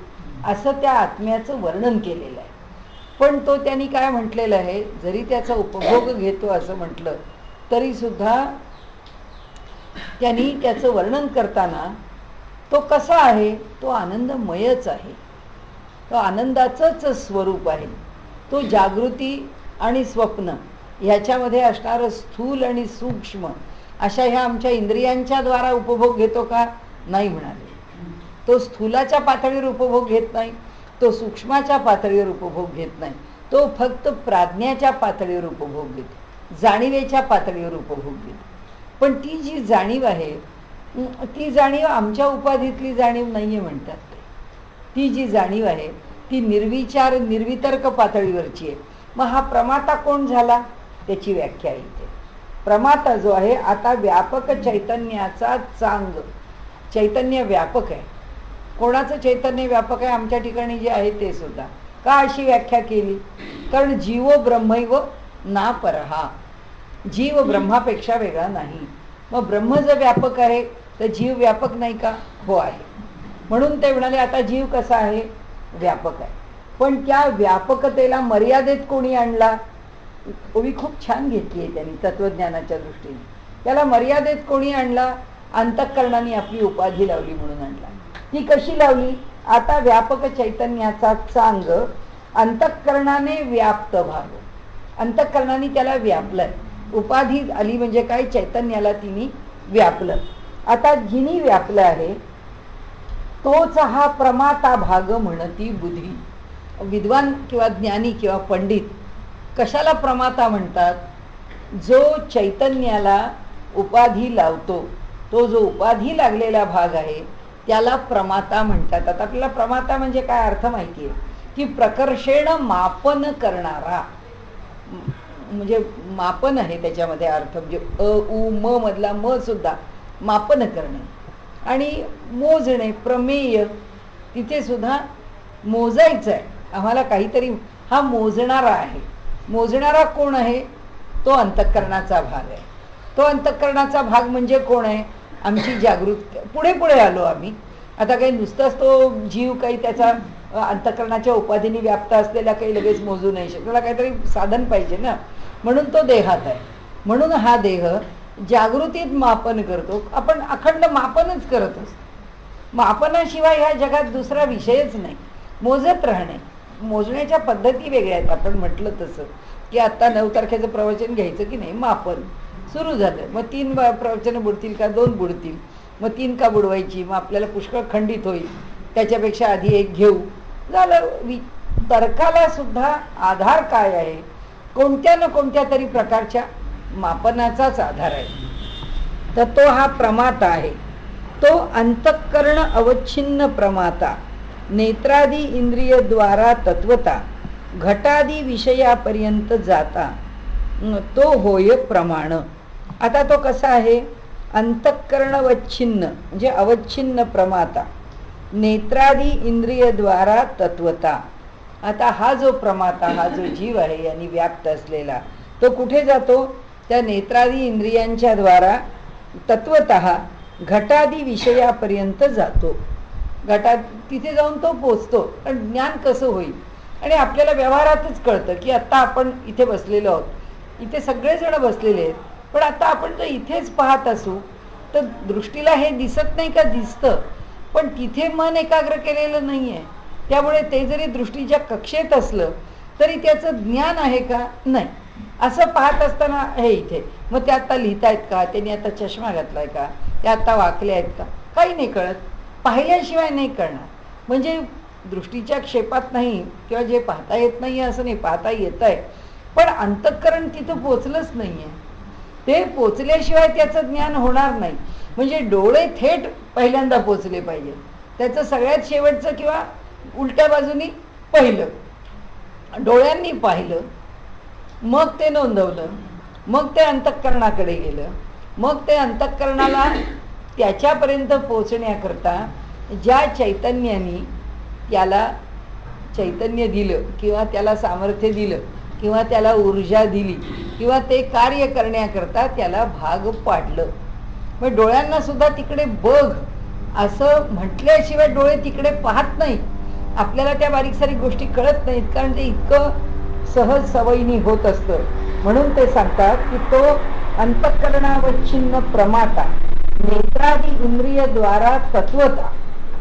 असं त्या आत्म्याचं वर्णन केलेलं आहे. पण तो त्यांनी काय म्हटलेलं आहे, जरी त्याचा उपभोग घेतो असं म्हटलं तरी सुद्धा त्यांनी त्याचं वर्णन करताना तो कसा आहे? तो आनंदमयच आहे. तो आनंदाचंच स्वरूप आहे. तो जागृती आणि स्वप्न ह्याच्यामध्ये असणारं स्थूल आणि सूक्ष्म अशा ह्या आमच्या इंद्रियांच्या द्वारा उपभोग घेतो का? नाही म्हणाले. तो स्थूलाच्या पातळीवर उपभोग घेत नाही, तो सूक्ष्माच्या पातळीवर उपभोग घेत नाही. तो फक्त प्राज्ञाच्या पातळीवर उपभोग घेतो, जाणीवेच्या पातळीवर उपभोग घेतो. पण ती जी जाणीव आहे ती जाणीव आमच्या उपाधीतली जाणीव नाहीये म्हणतात ते. ती जी जाणीव आहे ती निर्विचार निर्वितर्क पातळीवरची आहे. मग हा प्रमाता कोण झाला? त्याची व्याख्या इथे. प्रमाता जो आहे आता व्यापक चैतन्याचा चांग. चैतन्य व्यापक आहे. कोणाचं चैतन्य व्यापक आहे? आमच्या ठिकाणी जे आहे ते सुद्धा. का अशी व्याख्या केली? कारण जीव ब्रह्मैव ना परहा. जीव ब्रह्मापेक्षा वेगळा नाही. मग ब्रह्म जर व्यापक आहे तर जीव व्यापक नाही का? हो आहे. म्हणून ते म्हणाले आता जीव कसा आहे? व्यापक आहे. पण त्या व्यापकतेला मर्यादेत कोणी आणला? ओवी खूप छान घेतली आहे त्यांनी तत्वज्ञानाच्या दृष्टीने. त्याला मर्यादेत कोणी आणला? अंतःकरणाने आपली उपाधी लावली म्हणून आणला. ती कशी लावली? आता व्यापक चैतन्याचा चांग अंतःकरणाने व्याप्त भाग. अंतःकरणाने त्याला व्यापलंय. उपाधी आली म्हणजे काय? चैतन्याला तिने व्यापलं. आता जिनी व्यापलं आहे तोच हा प्रमाता भाग म्हणती बुद्धी. विद्वान किंवा ज्ञानी किंवा पंडित कशाला प्रमाता म्हणतात? जो चैतन्याला उपाधी लावतो, तो जो उपाधी लागलेला भाग आहे त्याला प्रमाता म्हणतात. आता आपल्याला प्रमाता म्हणजे काय अर्थ माहिती आहे की प्रकर्षेण मापन करणारा, म्हणजे मापन आहे त्याच्यामध्ये अर्थ. म्हणजे अ उ म मधला म सुद्धा मापन करणे आणि मोजणे, प्रमेय. तिथे सुद्धा मोजायचं आहे आम्हाला काहीतरी. हा मोजणारा आहे. मोजणारा कोण आहे? तो अंतःकरणाचा भाग आहे. तो अंतःकरणाचा भाग म्हणजे कोण आहे? आमची जागृती. पुढे पुढे आलो आम्ही. आता काही नुसताच तो जीव काही त्याचा अंतःकरणाच्या उपाधीने व्याप्त असलेला काही लगेच मोजू नाही शकतो. त्याला काहीतरी साधन पाहिजे ना. म्हणून तो देहात आहे. म्हणून हा देह जागृतीत मापन करतो. आपण अखंड मापनच करत असतो. मापनाशिवाय ह्या जगात दुसरा विषयच नाही. मोजत राहणे. मोजण्याच्या पद्धती वेगळ्या आहेत. आपण म्हटलं तसं की आता 9 तारखेचं प्रवचन घ्यायचं की नाही, मापन सुरू झालं. मग 3 प्रवचनं बुडतील का? 2 बुडतील. मग 3 का बुडवायची? मग आपल्याला पुष्कळ खंडित होईल. त्याच्यापेक्षा आधी 1 घेऊ. झालं. तर्काला सुद्धा आधार काय आहे? कोणत्या ना कोणत्या तरी प्रकारच्या मापनाचाच आधार आहे. तर तो हा प्रमाता आहे. तो अंतःकरण अवच्छिन्न प्रमाता, नेत्रादी इंद्रिय द्वारा तत्वता, घटादी विषयापर्यंत जाता, तो होय प्रमाण. आता तो कसा आहे? अंतःकरणवच्छिन्न म्हणजे अवच्छिन्न प्रमाता, नेत्रादी इंद्रिय द्वारा तत्वता. आता हा जो प्रमाता, हा जो जीव आहे यांनी व्याप्त असलेला, तो कुठे जातो? त्या नेत्रादी इंद्रियांच्या द्वारा तत्वतः घटादी विषयापर्यंत जातो. घटात तिथे जाऊन तो पोचतो. पण ज्ञान कसं होईल? आणि आपल्याला व्यवहारातच कळतं की आता आपण इथे बसलेलो आहोत, इथे सगळेजण बसलेले आहेत, पण आता आपण जर इथेच पाहत असू तर दृष्टीला हे दिसत नाही का? दिसतं, पण तिथे मन एकाग्र केलेलं नाही आहे. त्यामुळे ते जरी दृष्टीच्या कक्षेत असलं तरी त्याचं ज्ञान आहे का? नाही. असं पाहत असताना हे इथे मग ते आता लिहितायत का, त्यांनी आता चष्मा घातलाय का, ते आता वाकले आहेत का, काही नाही कळत. पाहिल्याशिवाय नाही कळणार. म्हणजे दृष्टीच्या क्षेपात नाही किंवा जे पाहता येत नाही असं नाही, पाहता येत आहे, पण अंतःकरण तिथं पोचलंच नाही आहे. ते पोचल्याशिवाय त्याचं ज्ञान होणार नाही. म्हणजे डोळे थेट पहिल्यांदा पोचले पाहिजे. त्याचं सगळ्यात शेवटचं किंवा उलट्या बाजूनी पहिलं, डोळ्यांनी पाहिलं, मग ते नोंदवलं, मग ते अंतःकरणाकडे गेलं, मग ते अंतःकरणाला त्याच्यापर्यंत पोचण्याकरता ज्या चैतन्याने त्याला चैतन्य दिलं किंवा त्याला सामर्थ्य दिलं किंवा त्याला ऊर्जा दिली किंवा ते कार्य करण्याकरता त्याला भाग पाडलं. मग डोळ्यांना सुद्धा तिकडे बघ असं म्हटल्याशिवाय डोळे तिकडे पाहत नाहीत. आपल्याला त्या बारीक सारीक गोष्टी कळत नाहीत, कारण ते इतकं सहज सवयीने होत असतं. म्हणून ते सांगतात की तो अंतःकरणावच्छिन्न प्रमाता नेत्रादी इंद्रिय द्वारा तत्वता,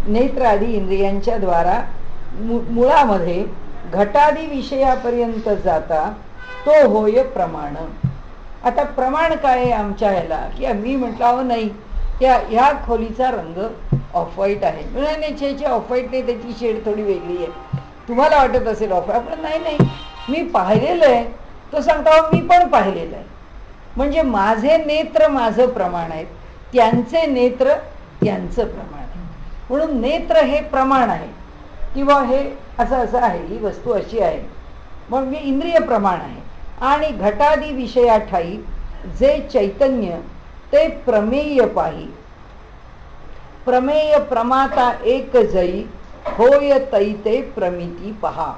नेत्रादी इंद्रियांच्या द्वारा मुळामध्ये घटादी विषयापर्यंत जाता तो होय प्रमाण. आता प्रमाण काय आहे आमच्या ह्याला? की मी म्हटलं अहो नाही, ह्या खोलीचा रंग ऑफ व्हाईट आहे. नाही ऑफ व्हाईट नाही, त्याची शेड थोडी वेगळी आहे. तुम्हाला वाटत असेल ऑफ व्हाईट, आपण नाही मी पाहिलेलं आहे. तो सांगता मी पण पाहिलेलं आहे. म्हणजे माझे नेत्र माझं प्रमाण आहेत, त्यांचे नेत्र त्यांचं प्रमाण आहे. म्हणून नेत्र हे प्रमाण आहे किंवा हे असं आहे, ही वस्तू अशी आहे, मग मी इंद्रिय प्रमाण आहे. आणि घटादी विषया ठाई जे चैतन्य ते प्रमेय पाही, प्रमेय प्रमाता एक जई होय तै ते प्रमिती पहा.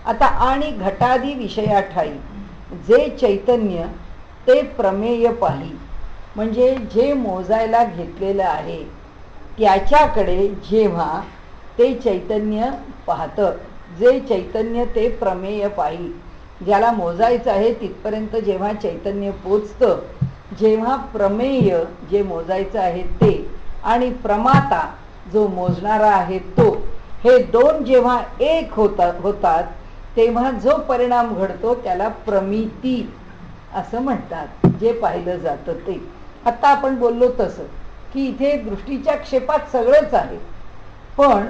आता आणि घटादी विषया ठाई जे चैतन्य ते प्रमेय पाही, म्हणजे जे मोजायला घेतलेलं आहे त्याच्याकडे जेव्हा ते चैतन्य पाहतं, जे चैतन्य ते प्रमेय पाही, ज्याला मोजायचं आहे तिथपर्यंत जेव्हा चैतन्य पोचतं, जेव्हा प्रमेय जे मोजायचं आहे ते आणि प्रमाता जो मोजणारा आहे तो, हे दोन जेव्हा एक होतात तेव्हा जो परिणाम घडतो त्याला प्रमिती असं म्हणतात. जे पाहिलं जातं ते. आता आपण बोललो तसं की इथे दृष्टीच्या क्षेपात सगळंच आहे, पण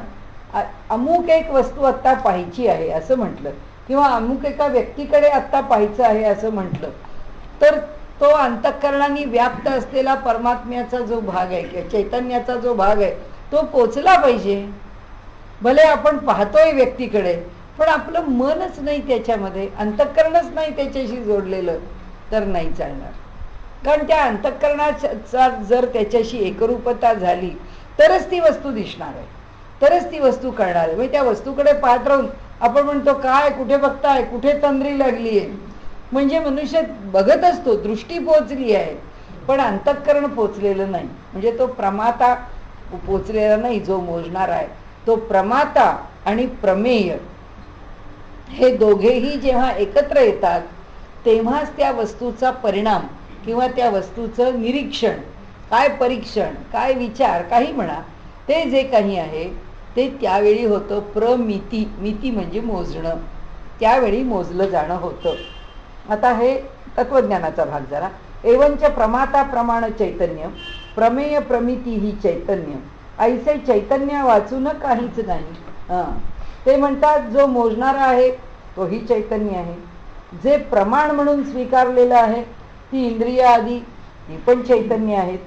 अमुक एक वस्तू आत्ता पाहायची आहे असं म्हटलं किंवा अमुक एका व्यक्तीकडे आत्ता पाहायचं आहे असं म्हटलं, तर तो अंतःकरणाने व्याप्त असलेला परमात्म्याचा जो भाग आहे किंवा चैतन्याचा जो भाग आहे तो पोचला पाहिजे. भले आपण पाहतोय व्यक्तीकडे, पण आपलं मनच नाही त्याच्यामध्ये, अंतःकरणच नाही त्याच्याशी जोडलेलं, तर नाही चालणार. कारण त्या अंतःकरणाचा जर त्याच्याशी एकरूपता झाली तरच ती वस्तू दिसणार आहे, तरच ती वस्तू कळणार आहे. म्हणजे त्या वस्तूकडे पाहत राहून आपण म्हणतो काय कुठे बघताय, कुठे तंद्री लागली आहे. म्हणजे मनुष्य बघत असतो, दृष्टी पोचली आहे पण अंतःकरण पोचलेलं नाही. म्हणजे तो प्रमाता पोचलेला नाही, जो मोजणार आहे तो प्रमाता आणि प्रमेय हे दोघेही जेव्हा एकत्र येतात तेव्हाच त्या वस्तूचा परिणाम किंवा त्या वस्तूचं निरीक्षण, काय परीक्षण, काय विचार, काही म्हणा, ते जे काही आहे ते त्यावेळी होतं प्रमिती. मिती म्हणजे मोजणं, त्यावेळी मोजलं जाणं होतं. आता हे तत्वज्ञानाचा भाग जरा. एवंच प्रमाता प्रमाण चैतन्य प्रमेय प्रमिती ही चैतन्य ऐसे चैतन्य वाचून काहीच नाही. ते म्हणतात जो मोजणारा आहे तोही चैतन्य आहे, जे प्रमाण म्हणून स्वीकारलेलं आहे ती इंद्रिय आदी ही पण चैतन्य आहेत,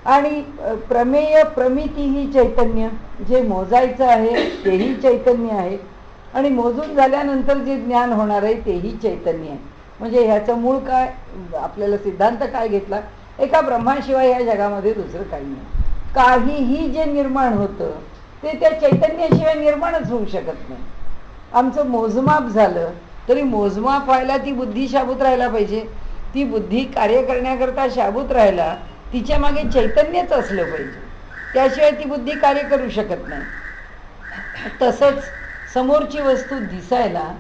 आणि प्रमेय प्रमिती ही चैतन्य, जे मोजायचं आहे तेही चैतन्य आहे, आणि मोजून झाल्यानंतर जे ज्ञान होणार आहे तेही चैतन्य आहे. म्हणजे ह्याचं मूळ काय, आपल्याला सिद्धांत काय घेतला, एका ब्रह्माशिवाय या जगामध्ये दुसरं काही नाही. काहीही जे निर्माण होतं ते त्या चैतन्याशिवाय निर्माणच होऊ शकत नाही. आमचं मोजमाप झालं तरी मोजमाप व्हायला ती बुद्धी शाबूत राहायला पाहिजे. ती बुद्धी कार्य करण्याकरता शाबूत राहायला तिच्या मागे चैतन्यच असलं पाहिजे, त्याशिवाय ती बुद्धी कार्य करू शकत नाही. तसंच समोरची वस्तू दिसायला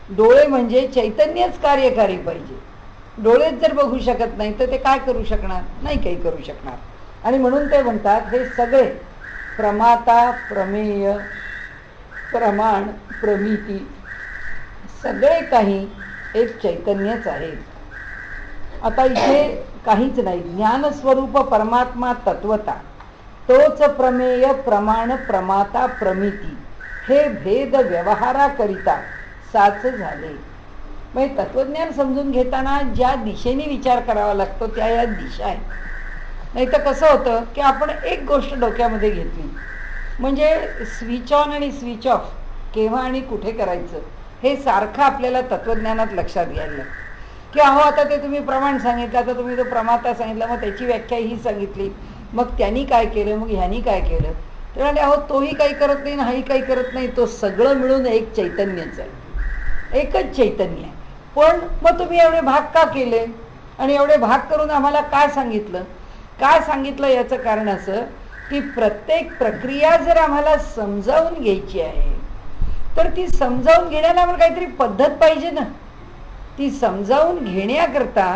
डोळे म्हणजे चैतन्यच कार्यकारी पाहिजे. डोळेच जर बघू शकत नाही तर ते काय करू शकणार? नाही काही करू शकणार. आणि म्हणून ते म्हणतात हे सगळे प्रमाता, प्रमेय, प्रमाण, प्रमिती सगळे काही एक चैतन्यच आहे. आता इथे काहीच नाही. ज्ञानस्वरूप परमात्मा तत्वता, तोच प्रमेय, प्रमाण, प्रमाता, प्रमिती हे भेद व्यवहाराकरिता साच झाले. म्हणजे तत्वज्ञान समजून घेताना ज्या दिशेने विचार करावा लागतो त्या या दिशा आहेत. नाही तर कसं होतं की आपण एक गोष्ट डोक्यामध्ये घेतली म्हणजे स्विच ऑन आणि स्विच ऑफ केव्हा आणि कुठे करायचं हे सारखं आपल्याला तत्वज्ञानात लक्षात घ्यायला लागतं. की अहो आता ते तुम्ही प्रमाण सांगितलं, आता तुम्ही तो प्रमाता सांगितला, मग त्याची व्याख्या ही सांगितली, मग त्यांनी काय केलं, मग ह्यांनी काय केलं. ते म्हणाले अहो तोही काही करत नाही ना हाही काही करत नाही, तो सगळं मिळून एक चैतन्यच आहे, एकच चैतन्य आहे. पण मग तुम्ही एवढे भाग का केले आणि एवढे भाग करून आम्हाला काय सांगितलं? काय सांगितलं याचं कारण असं की प्रत्येक प्रक्रिया जर आम्हाला समजावून घ्यायची आहे तर ती समजावून घेण्याला आम्हाला काहीतरी पद्धत पाहिजे ना. ती समजावून घेण्याकरता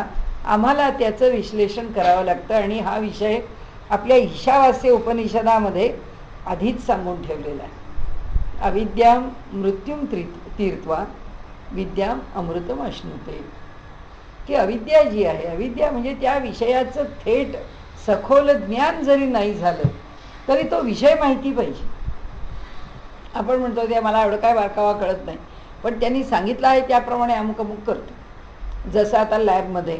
आम्हाला त्याचं विश्लेषण करावं लागतं. आणि हा विषय आपल्या ईशावास्य उपनिषदामध्ये आधीच सांगून ठेवलेला आहे. अविद्याम मृत्युम तीर्त्वा विद्याम अमृतम अश्नुते. की अविद्या जी आहे, अविद्या म्हणजे त्या विषयाचं थेट सखोल ज्ञान जरी नाही झालं तरी तो विषय माहिती पाहिजे. आपण म्हणतो ते मला एवढं काय बारकावा कळत नाही, पण त्यांनी सांगितलं आहे त्याप्रमाणे अमुक अमुक करतो. जसं आता लॅबमध्ये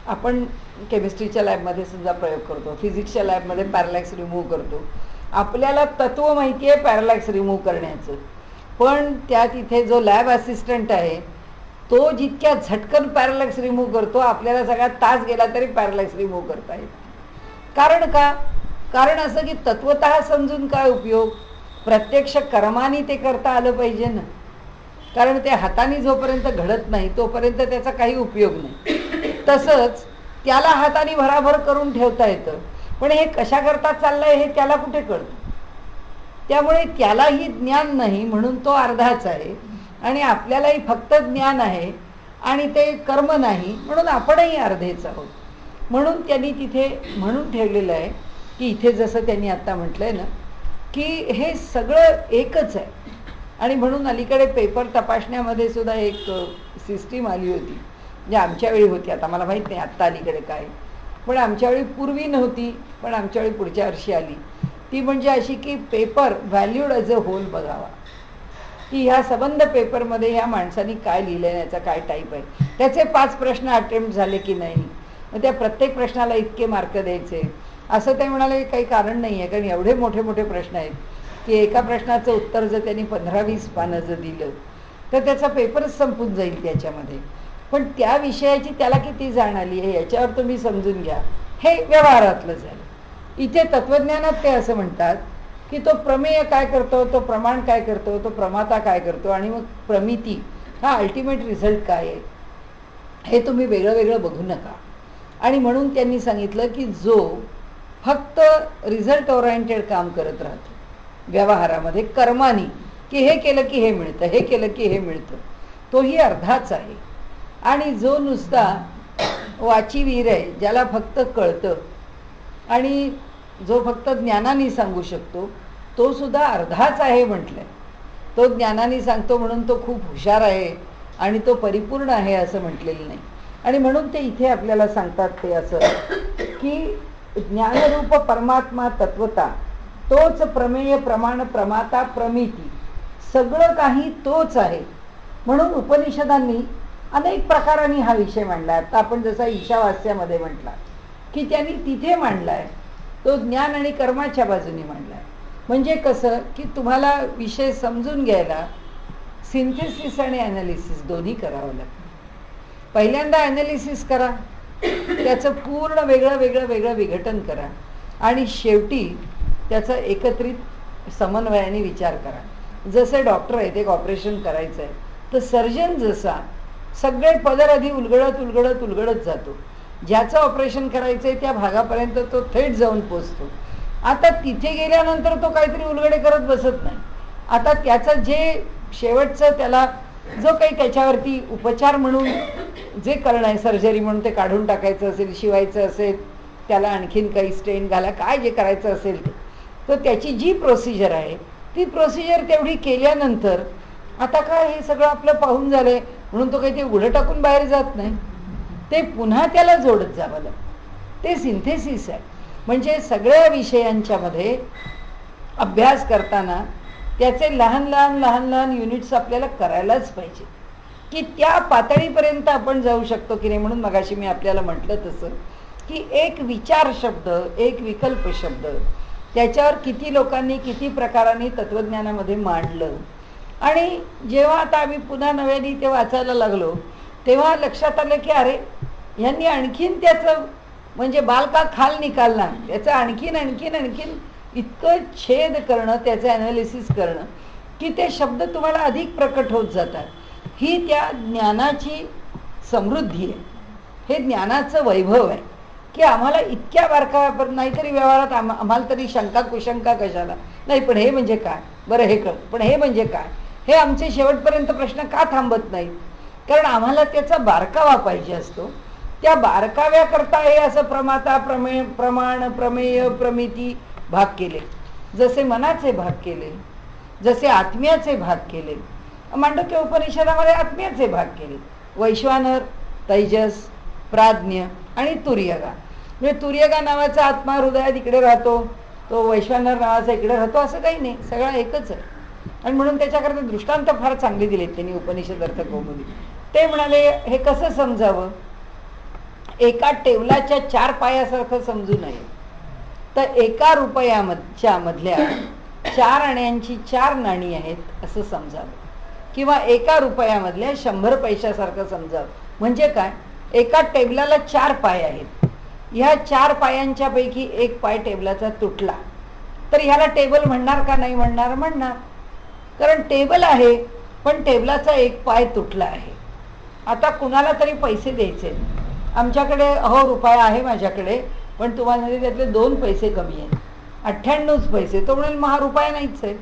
आपण केमिस्ट्रीच्या लॅबमध्ये सुद्धा प्रयोग करतो, फिजिक्सच्या लॅबमध्ये पॅरालॅक्स रिमूव्ह करतो. आपल्याला तत्व माहिती आहे पॅरालॅक्स रिमूव्ह करण्याचं, पण त्या तिथे जो लॅब असिस्टंट आहे तो जितक्या झटकन पॅरालॅक्स रिमूव्ह करतो आपल्याला सगळा तास गेला तरी पॅरालॅक्स रिमूव्ह करता येत. कारण का? कारण असं की तत्वतः समजून काय उपयोग? प्रत्यक्ष कर्माने ते करता आलं पाहिजे ना. कारण ते हाताने जोपर्यंत घडत नाही तोपर्यंत त्याचा काही उपयोग नाही. तसंच त्याला हाताने भराभर करून ठेवता येतं, पण हे कशा करता चाललंय हे त्याला कुठे कळतं. त्यामुळे त्यालाही ज्ञान नाही म्हणून तो अर्धाच आहे आणि आपल्यालाही फक्त ज्ञान आहे आणि ते कर्म नाही म्हणून आपणही अर्धेच आहोत. म्हणून त्यांनी तिथे म्हणून ठेवलेलं आहे की इथे जसं त्यांनी आता म्हटलंय ना की हे सगळं एकच आहे. आणि म्हणून अलीकडे पेपर तपासण्यामध्ये सुद्धा एक सिस्टीम आली होती, म्हणजे आमच्या वेळी होती, आता मला माहीत नाही आत्ता अलीकडे काय, पण आमच्या वेळी पूर्वी नव्हती, पण आमच्या वेळी पुढच्या वर्षी आली. ती म्हणजे अशी की paper valued as a whole बघावा की ह्या संबंध पेपरमध्ये ह्या माणसाने काय लिहिलं आहे, याचा काय टाईप आहे, त्याचे 5 प्रश्न अटेम्प्ट झाले की नाही, मग त्या प्रत्येक प्रश्नाला इतके मार्क द्यायचे. असं ते म्हणाले काही कारण नाही आहे, कारण एवढे मोठे मोठे प्रश्न आहेत की एका प्रश्नाचं उत्तर जर त्यांनी 15-20 पानं जर दिलं तर त्याचा पेपरच संपून जाईल त्याच्यामध्ये. पण त्या विषयाची त्याला किती जाण आली आहे याच्यावर तुम्ही समजून घ्या. हे व्यवहारातलं झालं. इथे तत्वज्ञानात ते असं म्हणतात की तो प्रमेय काय करतो, तो प्रमाण काय करतो, तो प्रमाता काय करतो आणि मग प्रमिती हा अल्टिमेट रिझल्ट काय आहे हे तुम्ही वेगळं वेगळं बघू नका. आणि म्हणून त्यांनी सांगितलं की जो फक्त रिझल्ट ओरिएंटेड काम करत राहतो व्यवहारामध्ये कर्मानी की हे केलं की हे मिळतं, हे केलं की हे मिळतं, तोही अर्धाच आहे. आणि जो नुसता वाचीवीर आहे, ज्याला फक्त कळतं आणि जो फक्त ज्ञानाने सांगू शकतो, तो सुद्धा अर्धाच आहे म्हटलंय. तो ज्ञानाने सांगतो म्हणून तो खूप हुशार आहे आणि तो परिपूर्ण आहे असं म्हटलेलं नाही. आणि म्हणून ते इथे आपल्याला सांगतात ते असं की ज्ञानरूप परमात्मा तत्वता, तोच प्रमेय, प्रमाण, प्रमाता, प्रमिती सगळं काही तोच आहे. म्हणून उपनिषदांनी अनेक प्रकारांनी हा विषय मांडला. आता आपण जसा ईशावास्यामध्ये म्हटला की त्यांनी तिथे मांडलाय तो ज्ञान आणि कर्माच्या बाजूने मांडलाय. म्हणजे कसं की तुम्हाला विषय समजून घ्यायला सिंथेसिस आणि ॲनालिसिस दोन्ही करावं लागतं. पहिल्यांदा ॲनालिसिस करा, त्याचं पूर्ण वेगळं वेगळं वेगळं विघटन करा आणि शेवटी त्याचा एकत्रित समन्वयाने विचार करा. जसे डॉक्टर आहेत, एक ऑपरेशन करायचं आहे तर सर्जन जसा सगळे पदर आधी उलगडत उलगडत उलगडत जातो, ज्याचं ऑपरेशन करायचं आहे त्या भागापर्यंत तो थेट जाऊन पोचतो. आता तिथे गेल्यानंतर तो काहीतरी उलगडे करत बसत नाही. आता त्याचं जे शेवटचं त्याला जो काही त्याच्यावरती उपचार म्हणून जे करणं आहे, सर्जरी म्हणून ते काढून टाकायचं असेल, शिवायचं असेल, त्याला आणखीन काही स्टेन घाला, काय जे करायचं असेल ते, तर त्याची जी प्रोसिजर आहे ती प्रोसिजर तेवढी केल्यानंतर आता काय हे सगळं आपलं पाहून झालंय म्हणून तो काही ते उघडं टाकून बाहेर जात नाही, ते पुन्हा त्याला जोडत जावं लागतं. ते सिंथेसिस आहे. म्हणजे सगळ्या विषयांच्या मध्ये अभ्यास करताना त्याचे लहान लहान लहान लहान युनिट्स आपल्याला करायलाच पाहिजे की त्या पातळीपर्यंत आपण जाऊ शकतो की नाही. म्हणून मगाशी मी आपल्याला म्हटलं तसं की एक विचार शब्द, एक विकल्प शब्द, त्याच्यावर किती लोकांनी किती प्रकारांनी तत्वज्ञानामध्ये मांडलं. आणि जेव्हा आता आम्ही पुन्हा नव्याने ते वाचायला लागलो तेव्हा लक्षात आलं की अरे यांनी आणखीन त्याचं म्हणजे बाल का खाल निकालना, त्याचं आणखीन आणखीन आणखीन इतकं छेद करणं, त्याचं ॲनालिसिस करणं की ते शब्द तुम्हाला अधिक प्रकट होत जातात. ही त्या ज्ञानाची समृद्धी आहे, हे ज्ञानाचं वैभव आहे की आम्हाला इतक्या बारकाव्यापर्यंत, नाहीतरी व्यवहारात आम्हाला तरी शंका कुशंका कशाला नाही, पण हे म्हणजे काय, बरं हे कळ, पण हे म्हणजे काय, हे आमचे शेवटपर्यंत प्रश्न का थांबत नाहीत. कारण आम्हाला त्याचा बारकावा पाहिजे असतो. त्या बारकाव्याकरता हे असं प्रमाता, प्रमाण, प्रमेय, प्रमिती भाग केले, जसे मनाचे भाग केले, जसे आत्म्याचे भाग केले. मांडुक्य उपनिषदामध्ये आत्म्याचे भाग केले, वैश्वानर, तैजस, प्राज्ञ आणि तुर्यगा. म्हणजे तुर्यगा नावाचा आत्मा हृदयात इकडे राहतो, तो वैश्वानर नावाचा इकडे राहतो, असं काही नाही, सगळं एकच आहे. आणि म्हणून त्याच्याकरता दृष्टांत फार चांगले दिलेत त्यांनी उपनिषद अर्थकौमुदी. ते म्हणाले हे कसं समजावं, एका टेबलाच्या 4 पायासारखं समजू नये, तर 1 रुपयाच्या मधल्या 4 आण्यांची 4 नाणी आहेत असं समजावं, किंवा 1 रुपयामधल्या 100 पैशासारखं समजावं. म्हणजे काय, एका टेबलाला 4 पाय आहेत, ह्या 4 पायांच्या पैकी एक पाय टेबलाचा तुटला तर ह्याला टेबल म्हणणार का नाही म्हणणार, म्हणणार, कारण टेबल आहे पण टेबलाचा एक पाय तुटला आहे. आता कुणाला तरी पैसे द्यायचे, आमच्याकडे रुपया आहे माझ्याकडे, पण तुम्हाला त्यातले 2 पैसे कमी आहेत, 98 पैसे, तो म्हणेल महा रुपया नाहीच आहे.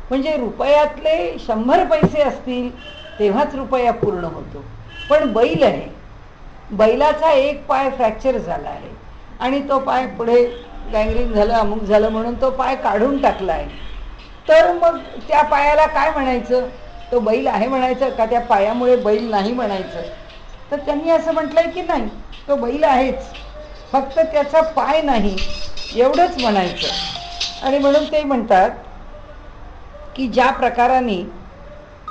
म्हणजे रुपयातले 100 पैसे असतील तेव्हाच रुपया पूर्ण होतो. पण बैल आहे, बैलाचा एक पाय फ्रॅक्चर झाला आहे आणि तो पाय पुढे गँग्रीन झालं, अमुक झालं म्हणून तो पाय काढून टाकला आहे, तर मग त्या पायाला काय म्हणायचं, तो बैल आहे म्हणायचं का त्या पायामुळे बैल नाही म्हणायचं. तर त्यांनी असं म्हटलंय की नाही, तो बैल आहेच, फक्त त्याचा पाय नाही एवढंच म्हणायचं. आणि म्हणून ते म्हणतात की ज्या प्रकाराने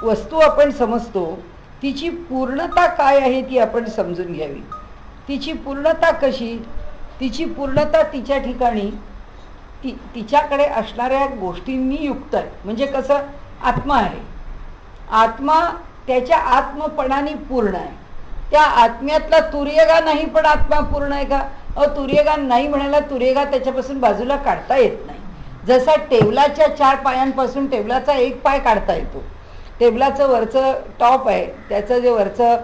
वस्तू आपण समजतो तिची पूर्णता काय आहे ती आपण समजून घ्यावी. तिची पूर्णता कशी, तिची पूर्णता तिच्या ठिकाणी तिच्याकडे असणाऱ्या गोष्टींनी युक्त आहे. म्हणजे कसं, आत्मा आहे, आत्मा त्याच्या आत्मपणाने पूर्ण आहे. त्या आत्म्यातला तुर्यगा नाही पण आत्मा पूर्ण आहे का, तुर्यगा नाही म्हणायला तुर्यगा त्याच्यापासून बाजूला काढता येत नाही. जसा टेबलाच्या 4 पायांपासून टेबलाचा एक पाय काढता येतो, टेबलाचं वरचं टॉप आहे त्याचं जे वरचं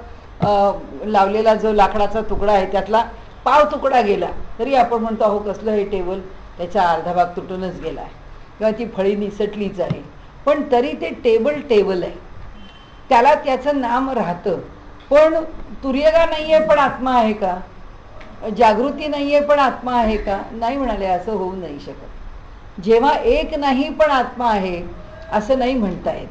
लावलेला जो लाकडाचा तुकडा आहे त्यातला पाव तुकडा गेला तरी आपण म्हणतो अहो कसलं हे टेबल, त्याचा अर्धा भाग तुटूनच गेला आहे किंवा ती फळी निसटलीच आहे, पण तरी ते टेबल आहे, त्याला त्याचं नाम राहतं. पण तुर्यगा नाही आहे पण आत्मा आहे का, जागृती नाही आहे पण आत्मा आहे का, नाही म्हणाले, असं होऊ नाही शकत. जेव्हा एक नाही पण आत्मा आहे असं नाही म्हणता येत.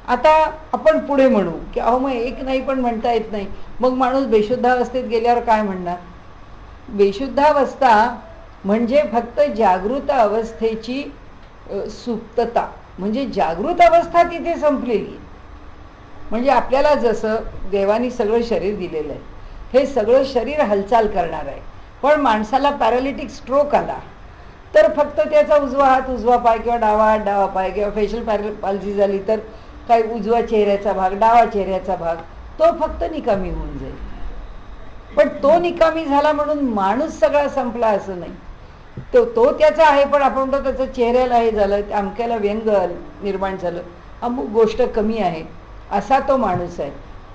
आता आपण पुढे म्हणू की अहो मग एक नाही पण म्हणता येत नाही, मग माणूस बेशुद्धावस्थेत गेल्यावर काय म्हणणार. बेशुद्धावस्था म्हणजे फक्त जागृत अवस्थेची सुप्तता, म्हणजे जागृत अवस्था तिथे संपलेली. म्हणजे आपल्याला जसं देवानी सगळं शरीर दिलेलं आहे, हे सगळं शरीर हालचाल करणार आहे, पण माणसाला पॅरालिटिक स्ट्रोक आला तर फक्त त्याचा उजवा हात उजवा पाय किंवा डावा हात डावा पाय, किंवा फेशियल पॅल्सी झाली तर काही उजवा चेहऱ्याचा भाग डावा चेहऱ्याचा भाग तो फक्त निकामी होऊन जाईल. पण तो निकामी झाला म्हणून माणूस सगळा संपला असं नाही. तो त्याचा आहे, पण आपण म्हणतो त्याचं चेहऱ्याला हे झालं, अमक्याला व्यंग निर्माण झालं, अमुक गोष्ट कमी आहे असा तो माणूस आहे.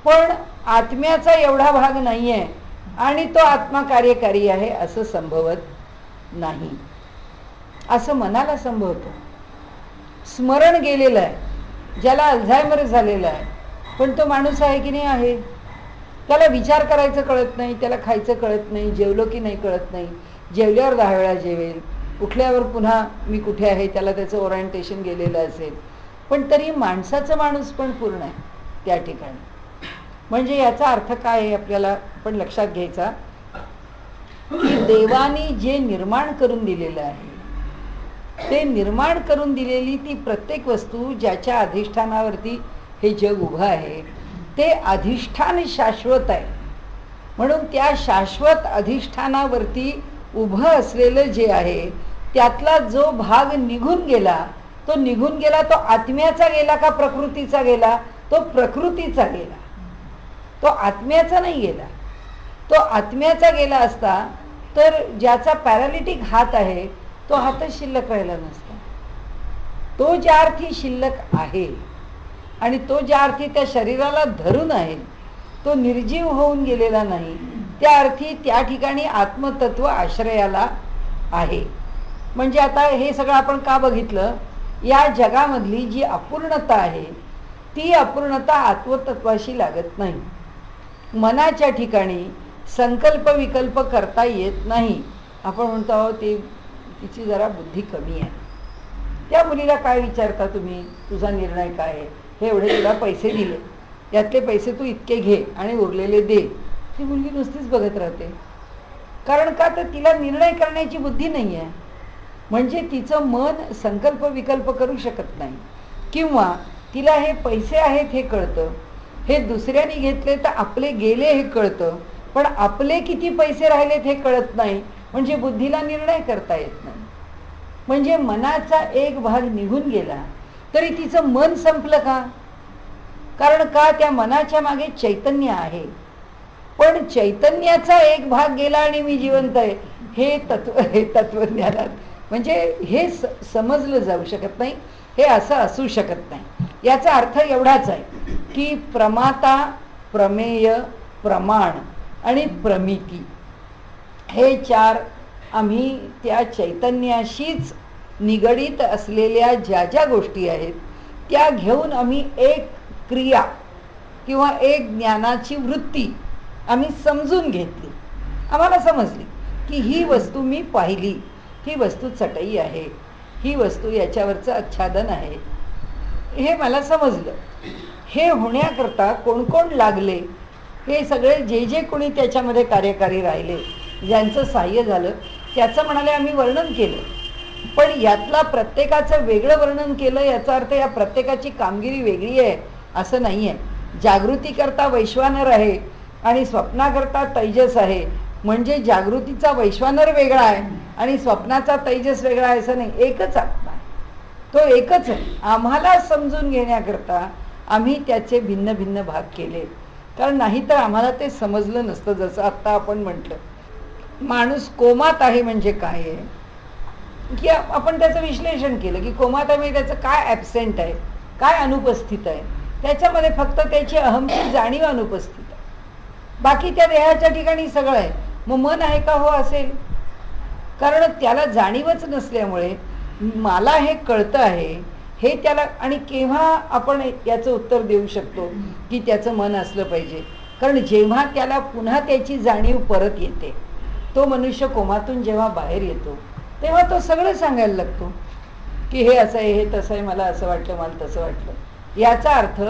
पण आत्म्याचा एवढा भाग नाही आहे आणि तो आत्मा कार्यकारी आहे असं संभवत नाही. असं मनाला संभवतं. स्मरण गेलेलं आहे, ज्याला अल्झायमर झालेला आहे, पण तो माणूस आहे की नाही आहे. त्याला विचार करायचं कळत नाही, त्याला खायचं कळत नाही, जेवलो की नाही कळत नाही, जेवल्यावर 10 वेळा जेवेल, उठल्यावर पुन्हा मी कुठे आहे त्याला त्याचं ओरिएंटेशन गेलेलं असेल, पण तरी माणसाचं माणूस पण पूर्ण आहे त्या ठिकाणी. म्हणजे याचा अर्थ काय आहे आपल्याला पण लक्षात घ्यायचा, की देवाने जे निर्माण करून दिलेलं आहे ते निर्माण करून दिलेली ती प्रत्येक वस्तू ज्याच्या अधिष्ठानावरती हे जग उभं आहे ते अधिष्ठान शाश्वत आहे. म्हणून त्या शाश्वत अधिष्ठानावरती उभं असलेलं जे आहे त्यातला जो भाग निघून गेला तो आत्म्याचा गेला का प्रकृतीचा गेला? तो प्रकृतीचा गेला, तो आत्म्याचा नाही गेला. तो आत्म्याचा गेला असता तर ज्याचा पॅरालिटिक हात आहे तो हातच शिल्लक राहिला नसता. तो ज्या अर्थी शिल्लक आहे आणि तो ज्या अर्थी त्या शरीराला धरून आहे तो निर्जीव होऊन गेलेला नाही, त्या अर्थी त्या ठिकाणी आत्मतत्व आश्रयाला आहे. म्हणजे आता हे सगळं आपण का बघितलं, या जगामधली जी अपूर्णता आहे ती अपूर्णता आत्मतत्वाशी लागत नाही. मनाच्या ठिकाणी संकल्प विकल्प करता येत नाही. आपण म्हणतो आहोत तिची जरा बुद्धी कमी आहे. त्या मुलीला काय विचारता तुम्ही, तुझा निर्णय काय आहे, हे एवढे तुला पैसे दिले, यातले पैसे तू इतके घे आणि उरलेले दे. ती मुलगी नुसतीच बघत राहते. कारण का तर तिला निर्णय करण्याची बुद्धी नाही आहे. म्हणजे तिचं मन संकल्प विकल्प करू शकत नाही. किंवा तिला हे पैसे आहेत हे कळतं, हे दुसऱ्याने घेतले तर आपले गेले हे कळतं, पण आपले किती पैसे राहिलेत हे कळत नाही. म्हणजे बुद्धीला निर्णय करता येत नाही. म्हणजे मनाचा एक भाग निघून गेला तरी तिचं मन संपलं का? कारण का त्या मनाच्या मागे चैतन्य आहे. पण चैतन्याचा एक भाग गेला आणि मी जिवंत आहे हे तत्वज्ञानात म्हणजे हे समजलं जाऊ शकत नाही. हे असं असू शकत नाही. याचा अर्थ एवढाच आहे की प्रमाता, प्रमेय, प्रमाण आणि प्रमिती हे 4 आम्ही त्या चैतन्याशीच निगडीत असलेल्या ज्या ज्या गोष्टी आहेत त्या घेऊन आम्ही एक क्रिया किंवा एक ज्ञानाची वृत्ती आम्ही समजून घेतली. आम्हाला समजली की ही वस्तू मी पाहिली, ही वस्तू चटई आहे, ही वस्तू याच्यावरचं आच्छादन आहे, हे मला समजलं. हे होण्याकरता कोण कोण लागले, हे सगळे जे जे कोणी त्याच्यामध्ये कार्यकारी राहिले, ज्यांचं सहाय्य झालं त्याचं म्हणाले आम्ही वर्णन केलं. पण यातला प्रत्येकाचं वेगळं वर्णन केलं याचा अर्थ या प्रत्येकाची कामगिरी वेगळी आहे असं नाही आहे. जागृतीकरता वैश्वानर आहे आणि स्वप्नाकरता तैजस आहे. म्हणजे जागृतीचा वैश्वानर वेगळा आहे आणि स्वप्नाचा तैजस वेगळा आहे असं नाही. एकच आत्मा आहे, तो एकच आहे. आम्हाला समजून घेण्याकरता आम्ही त्याचे भिन्न भिन्न भाग केले. कारण नाही तर आम्हाला ते समजलं नसतं. जसं आत्ता आपण म्हटलं माणूस कोमात आहे म्हणजे काय आहे, की आपण त्याचं विश्लेषण केलं की कोमात आहे म्हणजे त्याचं काय ॲब्सेंट आहे, काय अनुपस्थित आहे. त्याच्यामध्ये फक्त त्याची अहमची जाणीव अनुपस्थित आहे. बाकी त्या देहाच्या ठिकाणी सगळं आहे. मग मन आहे का? हो असेल. कारण त्याला जाणीवच नसल्यामुळे मला हे कळतं आहे हे त्याला. आणि केव्हा आपण याचं उत्तर देऊ शकतो की त्याचं मन असलं पाहिजे? कारण जेव्हा त्याला पुन्हा त्याची जाणीव परत येते, तो मनुष्य कोमातून जेव्हा बाहेर येतो तेव्हा तो सगळं सांगायला लागतो की हे असं आहे, हे तसं आहे, मला असं वाटलं, मला तसं वाटलं. याचा अर्थ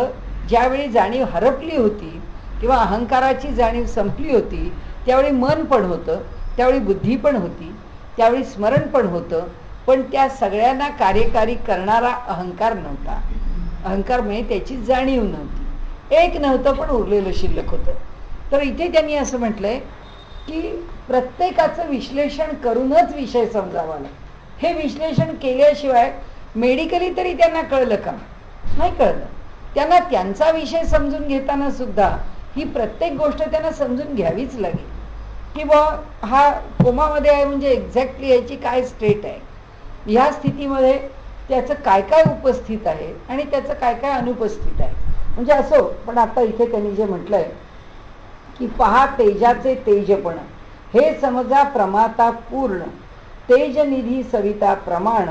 ज्यावेळी जाणीव हरपली होती किंवा अहंकाराची जाणीव संपली होती त्यावेळी मन पण होतं, त्यावेळी बुद्धी पण होती, त्यावेळी स्मरण पण होतं. पण त्या सगळ्यांना कार्यकारी करणारा अहंकार नव्हता. अहंकार म्हणजे त्याची जाणीव नव्हती. एक नव्हतं पण उरलेलं शिल्लक होतं. तर इथे त्यांनी असं म्हटलंय की प्रत्येकाचं विश्लेषण करूनच विषय समजावा. हे विश्लेषण केल्याशिवाय मेडिकली तरी त्यांना कळलं का? नाही कळलं. त्यांना त्यांचा विषय समजून घेताना सुद्धा ही प्रत्येक गोष्ट त्यांना समजून घ्यावीच लागेल की बा हा कोमामध्ये आहे म्हणजे एक्झॅक्टली याची काय स्टेट आहे, ह्या स्थितीमध्ये त्याचं काय काय उपस्थित आहे आणि त्याचं काय काय अनुपस्थित आहे. म्हणजे असो. पण आता इथे त्यांनी जे म्हटलंय की पहा तेजाचे तेजपण, हे समजा प्रमाता पूर्ण, तेजनिधी सविता प्रमाण,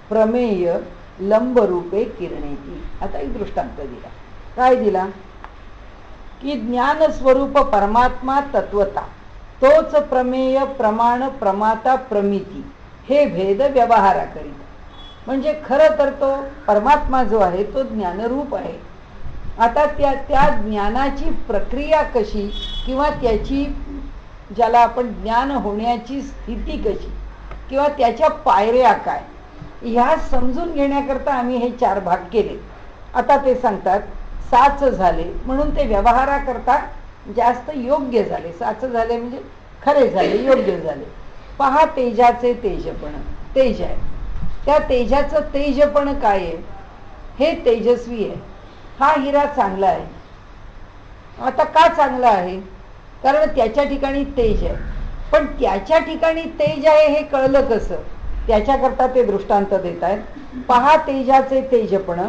प्रमेय लंबरूपे किरणेती. आता एक दृष्टांत दिला. काय दिला? की ज्ञान स्वरूप परमात्मा तत्वता, तोच प्रमेय प्रमाण प्रमाता प्रमिती, हे भेद व्यवहाराकरिता. म्हणजे खरं तर तो परमात्मा जो आहे तो ज्ञानरूप आहे. आता त्या ज्ञानाची प्रक्रिया कशी किंवा त्याची, ज्याला आपण ज्ञान होण्याची स्थिती कशी किंवा त्याच्या पायऱ्या काय, ह्या समजून घेण्याकरता आम्ही हे 4 भाग केले. आता ते सांगतात साच झाले म्हणून ते व्यवहाराकरता जास्त योग्य झाले. साच झाले म्हणजे खरे झाले, योग्य झाले. पहा तेजाचे तेजपण, तेज आहे. त्या तेजाचं तेजपण काय आहे? हे तेजस्वी आहे. हा हिरा चांगला आहे. आता का चांगला आहे? कारण त्याच्या ठिकाणी तेज आहे. पण त्याच्या ठिकाणी तेज आहे हे कळलं कसं? त्याच्याकरता ते दृष्टांत देत आहेत. पहा तेजाचे तेजपण,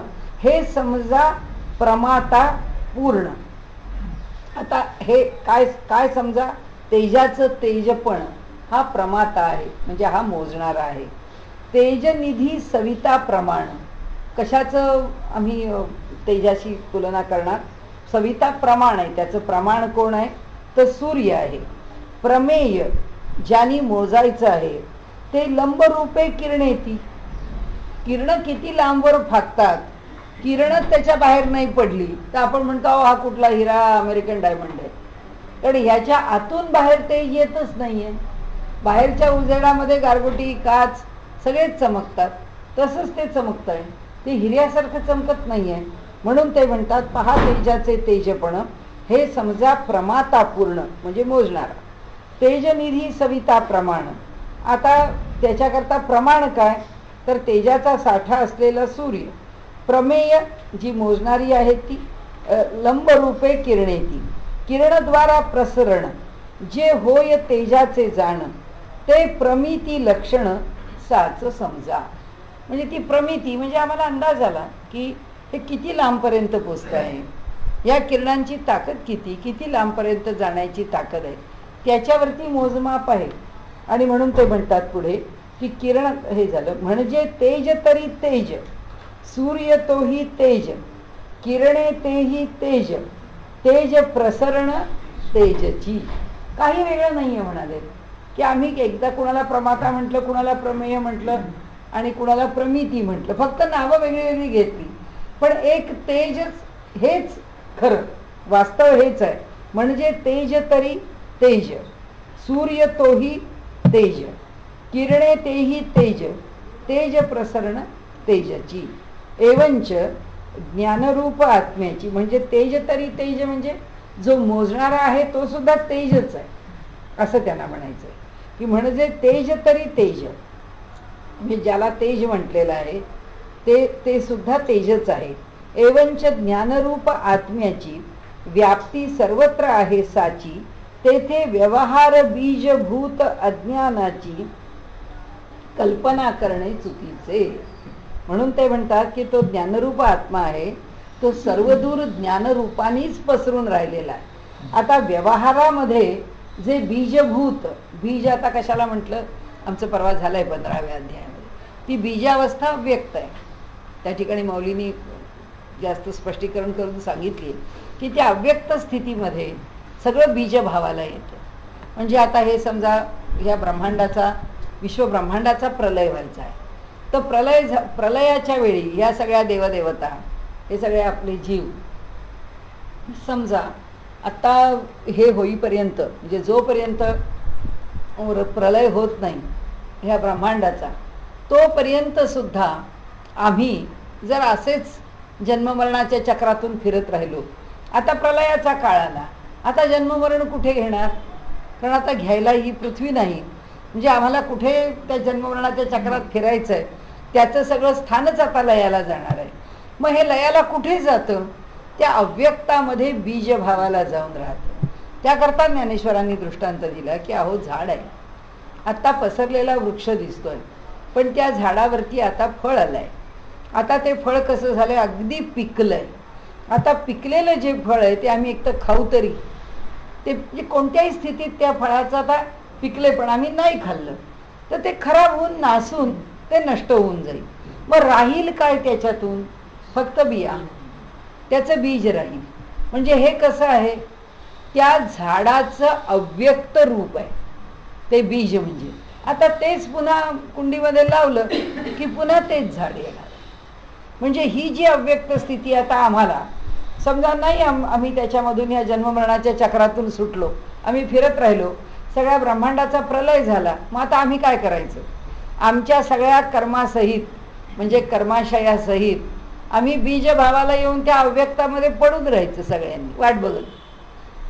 हे समजा प्रमाता पूर्ण. आता हे काय समजा? तेजाचं तेजपण हा प्रमाता आहे, म्हणजे हा मोजणारा आहे. तेजनिधी सविता प्रमाण, कशाचं आम्ही तेजाशी तुलना करणार? सविता प्रमाण आहे. त्याचं प्रमाण कोण आहे? तर सूर्य आहे. प्रमेय ज्यानी मोजायचं आहे ते लंबरूपे किरणेती. किरण किती लांबवर फाकतात, किरणच त्याच्या बाहेर नाही पडली तर आपण म्हणतो हा कुठला हिरा, अमेरिकन डायमंड आहे. कारण ह्याच्या आतून बाहेर ते येतच नाहीये. बाहेरच्या उजेडामध्ये गारगोटी, काच सगळेच चमकतात, तसंच ते चमकत आहे. ते हिऱ्यासारखं चमकत नाहीये. म्हणून ते म्हणतात पहा तेजाचे तेजपण, हे समजा प्रमाता पूर्ण म्हणजे मोजणारा. तेजनिधी सविता प्रमाण. आता त्याच्याकरता प्रमाण काय? तर तेजाचा साठा असलेला सूर्य. प्रमेय जी मोजणारी आहे ती लंबरूपे किरणेती, किरणद्वारा प्रसरण जे होय तेजाचे जाण, ते प्रमिती लक्षण साच समजा. म्हणजे ती प्रमिती म्हणजे आम्हाला अंदाज आला की हे किती लांबपर्यंत पोचत आहे, या किरणांची ताकद किती लांबपर्यंत जाण्याची ताकद आहे, त्याच्यावरती मोजमाप आहे. आणि म्हणून ते म्हणतात पुढे की किरण हे झालं म्हणजे तेज तरी तेज, सूर्य तोही तेज, किरणे तेही तेज, तेज प्रसरण तेजची. काही वेगळं नाहीये म्हणाले की आम्ही एकदा कुणाला प्रमाता म्हटलं, कुणाला प्रमेय म्हटलं आणि कुणाला प्रमिती म्हटलं, फक्त नावं वेगळी वेगळी घेतली. पण एक तेजच हेच खरं, वास्तव हेच आहे. म्हणजे तेज तरी तेज, सूर्य तोही तेज, किरणे तेही तेज, तेज प्रसरण तेजची. एवंच ज्ञानरूप आत्म्याची, म्हणजे तेज तरी तेज म्हणजे जो मोजणारा आहे तो सुद्धा तेजच आहे असं त्यांना म्हणायचंय. की म्हणजे तेज तरी तेज, म्हणजे ज्याला तेज म्हटलेलं आहे ते सुद्धा तेजच आहे. एवंच ज्ञानरूप आत्म्याची व्याप्ती सर्वत्र आहे साची, तेथे व्यवहार बीजभूत अज्ञानाची कल्पना करणे चुकीचे. म्हणून ते म्हणतात की तो ज्ञानरूप आत्मा आहे तो सर्वदूर ज्ञानरूपानीच पसरून राहिलेला आहे. आता व्यवहारामध्ये जे बीजभूत, बीज आता कशाला म्हटलं, आमचं परवा झालंय 15व्या अध्यायामध्ये, ती बीजावस्था व्यक्त आहे. त्या ठिकाणी मौलींनी जास्त स्पष्टीकरण करून सांगितले की त्या अव्यक्त स्थितीमध्ये सगळं बीजभावाला येतं. म्हणजे आता हे समजा ह्या ब्रह्मांडाचा, विश्वब्रह्मांडाचा प्रलय व्हायचा आहे, तर प्रलयाच्या वेळी ह्या सगळ्या देवदेवता, हे सगळे आपले जीव, समजा आता हे होईपर्यंत, म्हणजे जोपर्यंत प्रलय होत नाही ह्या ब्रह्मांडाचा, तोपर्यंत सुद्धा आम्ही जर असेच जन्ममरणाच्या चक्रातून फिरत राहिलो. आता प्रलयाचा काळ आला, आता जन्ममरण कुठे घेणार? कारण आता घ्यायला ही पृथ्वी नाही. म्हणजे आम्हाला कुठे त्या जन्ममरणाच्या चक्रात फिरायचं आहे, त्याचं सगळं स्थानच आता लयाला जाणार आहे. मग हे लयाला कुठे जातं? त्या अव्यक्तामध्ये बीजभावाला जाऊन राहतं. त्याकरता ज्ञानेश्वरांनी दृष्टांत दिला की अहो झाड आहे, आता पसरलेला वृक्ष दिसतोय, पण त्या झाडावरती आता फळ आलंय. आता ते फळ कसं झालंय? अगदी पिकलंय. आता पिकलेलं जे फळ आहे ते आम्ही एक तर खाऊ तरी, ते म्हणजे कोणत्याही स्थितीत त्या फळाचं आता पिकले पण आम्ही नाही खाल्लं तर ते खराब होऊन नासून ते नष्ट होऊन जाईल. मग राहील काय त्याच्यातून? फक्त बिया, त्याचं बीज राहील. म्हणजे हे कसं आहे, त्या झाडाचं अव्यक्त रूप आहे ते बीज. म्हणजे आता तेच पुन्हा कुंडीमध्ये लावलं की पुन्हा तेच झाड येणार. म्हणजे ही जी अव्यक्त स्थिती आता आम्हाला समजा नाही, आम्ही त्याच्यामधून या जन्ममरणाच्या चक्रातून सुटलो, आम्ही फिरत राहिलो, सगळ्या ब्रह्मांडाचा प्रलय झाला, मग आता आम्ही काय करायचं? आमच्या सगळ्या कर्मासहित म्हणजे कर्माशयासहित आम्ही बीजभावाला येऊन त्या अव्यक्तामध्ये पडून राहायचं सगळ्यांनी वाट बघत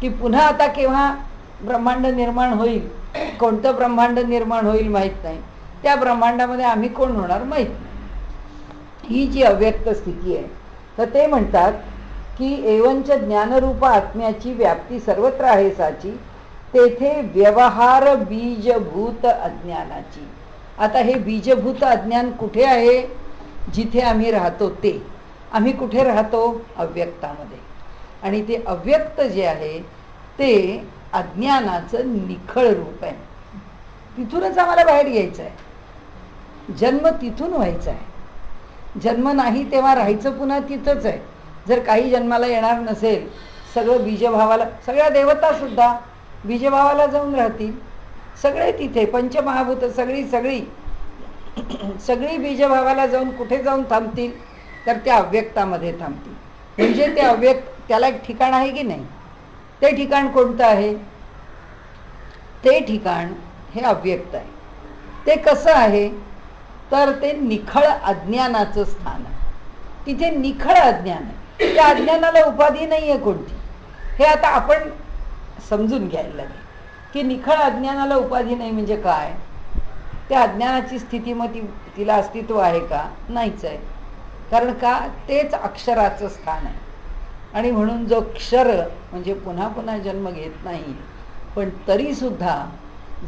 की पुन्हा आता केव्हा ब्रह्मांड निर्माण होईल. कोणतं ब्रह्मांड निर्माण होईल माहीत नाही, त्या ब्रह्मांडामध्ये आम्ही कोण होणार माहीत नाही. ही जी अव्यक्त स्थिती आहे, तर ते म्हणतात की एवंच ज्ञानरूप आत्म्याची व्याप्ती सर्वत्र आहे साची, तेथे व्यवहार बीजभूत अज्ञानाची. आता हे बीजभूत अज्ञान कुठे आहे? जिथे आम्ही राहतो ते. आम्ही कुठे राहतो? अव्यक्तामध्ये. आणि ते अव्यक्त जे आहे ते अज्ञानाचं निखळ रूप आहे. तिथूनच आम्हाला बाहेर यायचं आहे. जन्म तिथून व्हायचा आहे. जन्म नाही तेव्हा राहायचं पुन्हा तिथंच आहे. जर काही जन्माला येणार नसेल, सगळं बीजभावाला, सगळ्या देवता सुद्धा बीजभावाला जाऊन राहतील. सगळे तिथे पंचमहाभूत सगळी बीजभावाला जाऊन कुठे जाऊन थांबतील? तर त्या अव्यक्तामध्ये थांबतील. म्हणजे ते अव्यक्त, त्याला एक ठिकाण आहे की नाही? ते ठिकाण कोणतं आहे? ते ठिकाण हे अव्यक्त आहे. ते कसं आहे? तर ते निखळ अज्ञानाचं स्थान आहे. तिथे निखळ अज्ञान आहे. त्या अज्ञानाला उपाधी नाही आहे कोणती. हे आता आपण समजून घ्यायला लागेल की निखळ अज्ञानाला उपाधी नाही म्हणजे काय? त्या अज्ञानाची स्थिती मग तिला अस्तित्व आहे का? नाहीच आहे. कारण का? तेच अक्षराचं स्थान आहे. आणि म्हणून जो क्षर म्हणजे पुन्हा पुन्हा जन्म घेत नाही, पण तरी सुद्धा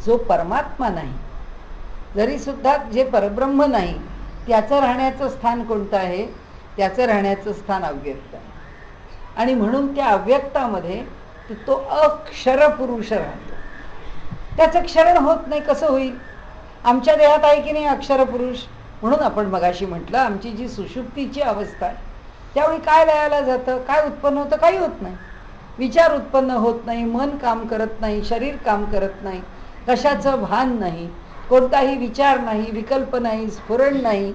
जो परमात्मा नाही, जरी सुद्धा जे परब्रह्म नाही, त्याचं राहण्याचं स्थान कोणतं आहे? त्याचं राहण्याचं स्थान अव्यक्त आहे. आणि म्हणून त्या अव्यक्तामध्ये तो अक्षर पुरुष राहतो. त्याचं क्षरण होत नाही. कसं होईल? आमच्या देहात आहे की नाही अक्षर पुरुष? म्हणून आपण मगाशी म्हटलं आमची जी सुषुप्तीची अवस्था आहे त्यावेळी काय लयाला जातं? काय उत्पन्न होतं? काही होत नाही. विचार उत्पन्न होत नाही, मन काम करत नाही, शरीर काम करत नाही, कशाचं भान नाही, कोणताही विचार नाही, विकल्प नाही, स्फुरण नाही,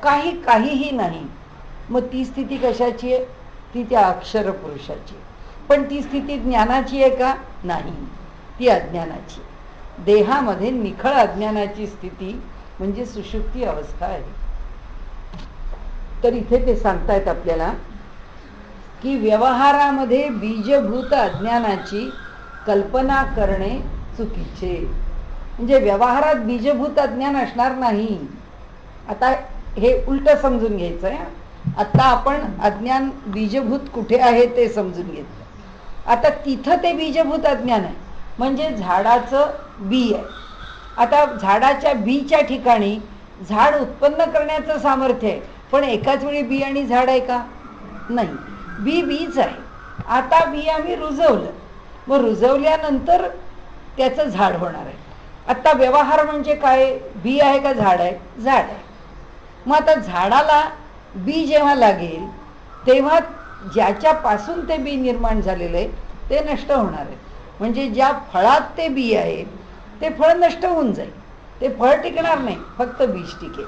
काहीही नाही. मग ती स्थिती कशाची आहे? ती त्या अक्षर पुरुषाची. पण ती स्थिती ज्ञानाची आहे का? नाही, ती अज्ञानाची. देहामध्ये निखळ अज्ञानाची स्थिती म्हणजे सुषुप्ती अवस्था आहे. तर इथे ते सांगतायत आपल्याला की व्यवहारामध्ये बीजभूत अज्ञानाची कल्पना करणे चुकीचे. म्हणजे व्यवहारात बीजभूत अज्ञान असणार नाही. आता हे उलट समजून घ्यायचं आहे. आता आपण अज्ञान बीजभूत कुठे आहे ते समजून घेतलं. आता तिथं ते बीजभूत अज्ञान आहे म्हणजे झाडाचं बी आहे. आता झाडाच्या बीच्या ठिकाणी झाड उत्पन्न करण्याचं सामर्थ्य आहे, पण एकाच वेळी बी आणि झाड आहे का? नाही. बी बीच आहे. आता बी आम्ही रुजवलं, मग रुजवल्यानंतर त्याचं झाड होणार आहे. आता व्यवहार म्हणजे काय? बी आहे का झाड आहे? झाड आहे. मग आता झाडाला बी जेव्हा लागेल तेव्हा ज्याच्यापासून ते बी निर्माण झालेलं आहे ते नष्ट होणार आहे. म्हणजे ज्या फळात ते बी आहे ते फळ नष्ट होऊन जाईल. ते फळ टिकणार नाही, फक्त बीज टिकेल.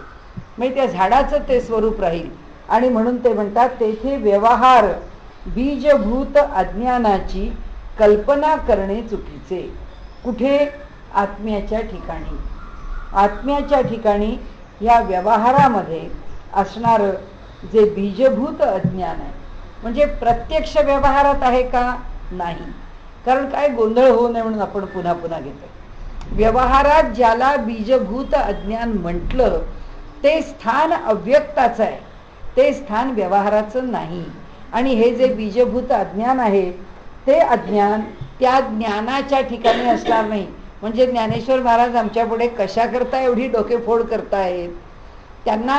म्हणजे त्या झाडाचं ते स्वरूप राहील. आणि म्हणून ते म्हणतात तेथे व्यवहार बीजभूत अज्ञानाची कल्पना करणे चुकीचे. कुठे? आत्म्याच्या ठिकाणी. आत्म्याच्या ठिकाणी या व्यवहारामध्ये असणारं जे बीजभूत अज्ञान आहे, म्हणजे प्रत्यक्ष व्यवहारात आहे का? नाही. कारण काय गोंधळ होऊ नये म्हणून आपण पुन्हा पुन्हा घेतो. व्यवहारात ज्याला बीजभूत अज्ञान म्हटलं ते स्थान अव्यक्ताचं आहे, ते स्थान व्यवहाराचं नाही. आणि हे जे बीजभूत अज्ञान आहे ते अज्ञान त्या ज्ञानाच्या ठिकाणी असणार नाही. म्हणजे ज्ञानेश्वर महाराज आमच्या पुढे कशा करता एवढी डोकेफोड करतायत? त्यांना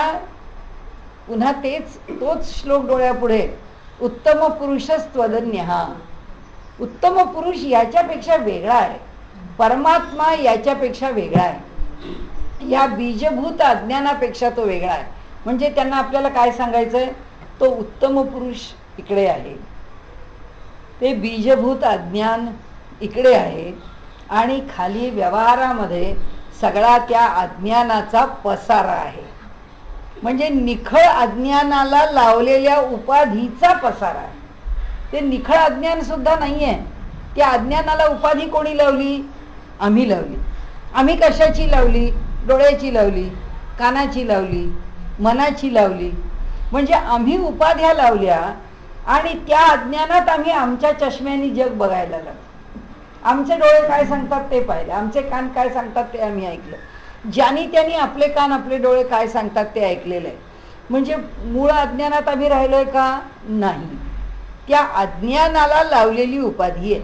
पुन्हा तोच श्लोक डोळ्यापुढे, उत्तम पुरुषस्त्वदन्यः. उत्तम पुरुष याच्यापेक्षा वेगळा आहे, परमात्मा याच्यापेक्षा वेगळा आहे, या बीजभूत अज्ञानापेक्षा तो वेगळा आहे. म्हणजे त्यांना आपल्याला काय सांगायचंय? तो उत्तम पुरुष इकडे आहे, ते बीजभूत अज्ञान इकडे आहे आणि खाली व्यवहारामध्ये सगळा त्या अज्ञानाचा पसारा आहे. म्हणजे निखळ अज्ञानाला लावलेल्या उपाधीचा पसारा आहे. ते निखळ अज्ञान सुद्धा नाहीये. त्या अज्ञानाला उपाधी कोणी लावली? आम्ही लावली. आम्ही कशाची लावली? डोळ्याची लावली, कानाची लावली, मनाची लावली. म्हणजे आम्ही उपाध्या लावल्या आणि त्या अज्ञानात आम्ही आमच्या चष्म्याने जग बघायला लागलो. आमचे डोळे काय सांगतात ते पाहिले, आमचे कान काय सांगतात ते आम्ही ऐकलं. ज्यांनी त्यांनी आपले कान आपले डोळे काय सांगतात ते ऐकलेलं आहे. म्हणजे मूळ अज्ञानात आम्ही राहिलोय का? नाही. त्या अज्ञानाला लावलेली उपाधी आहे.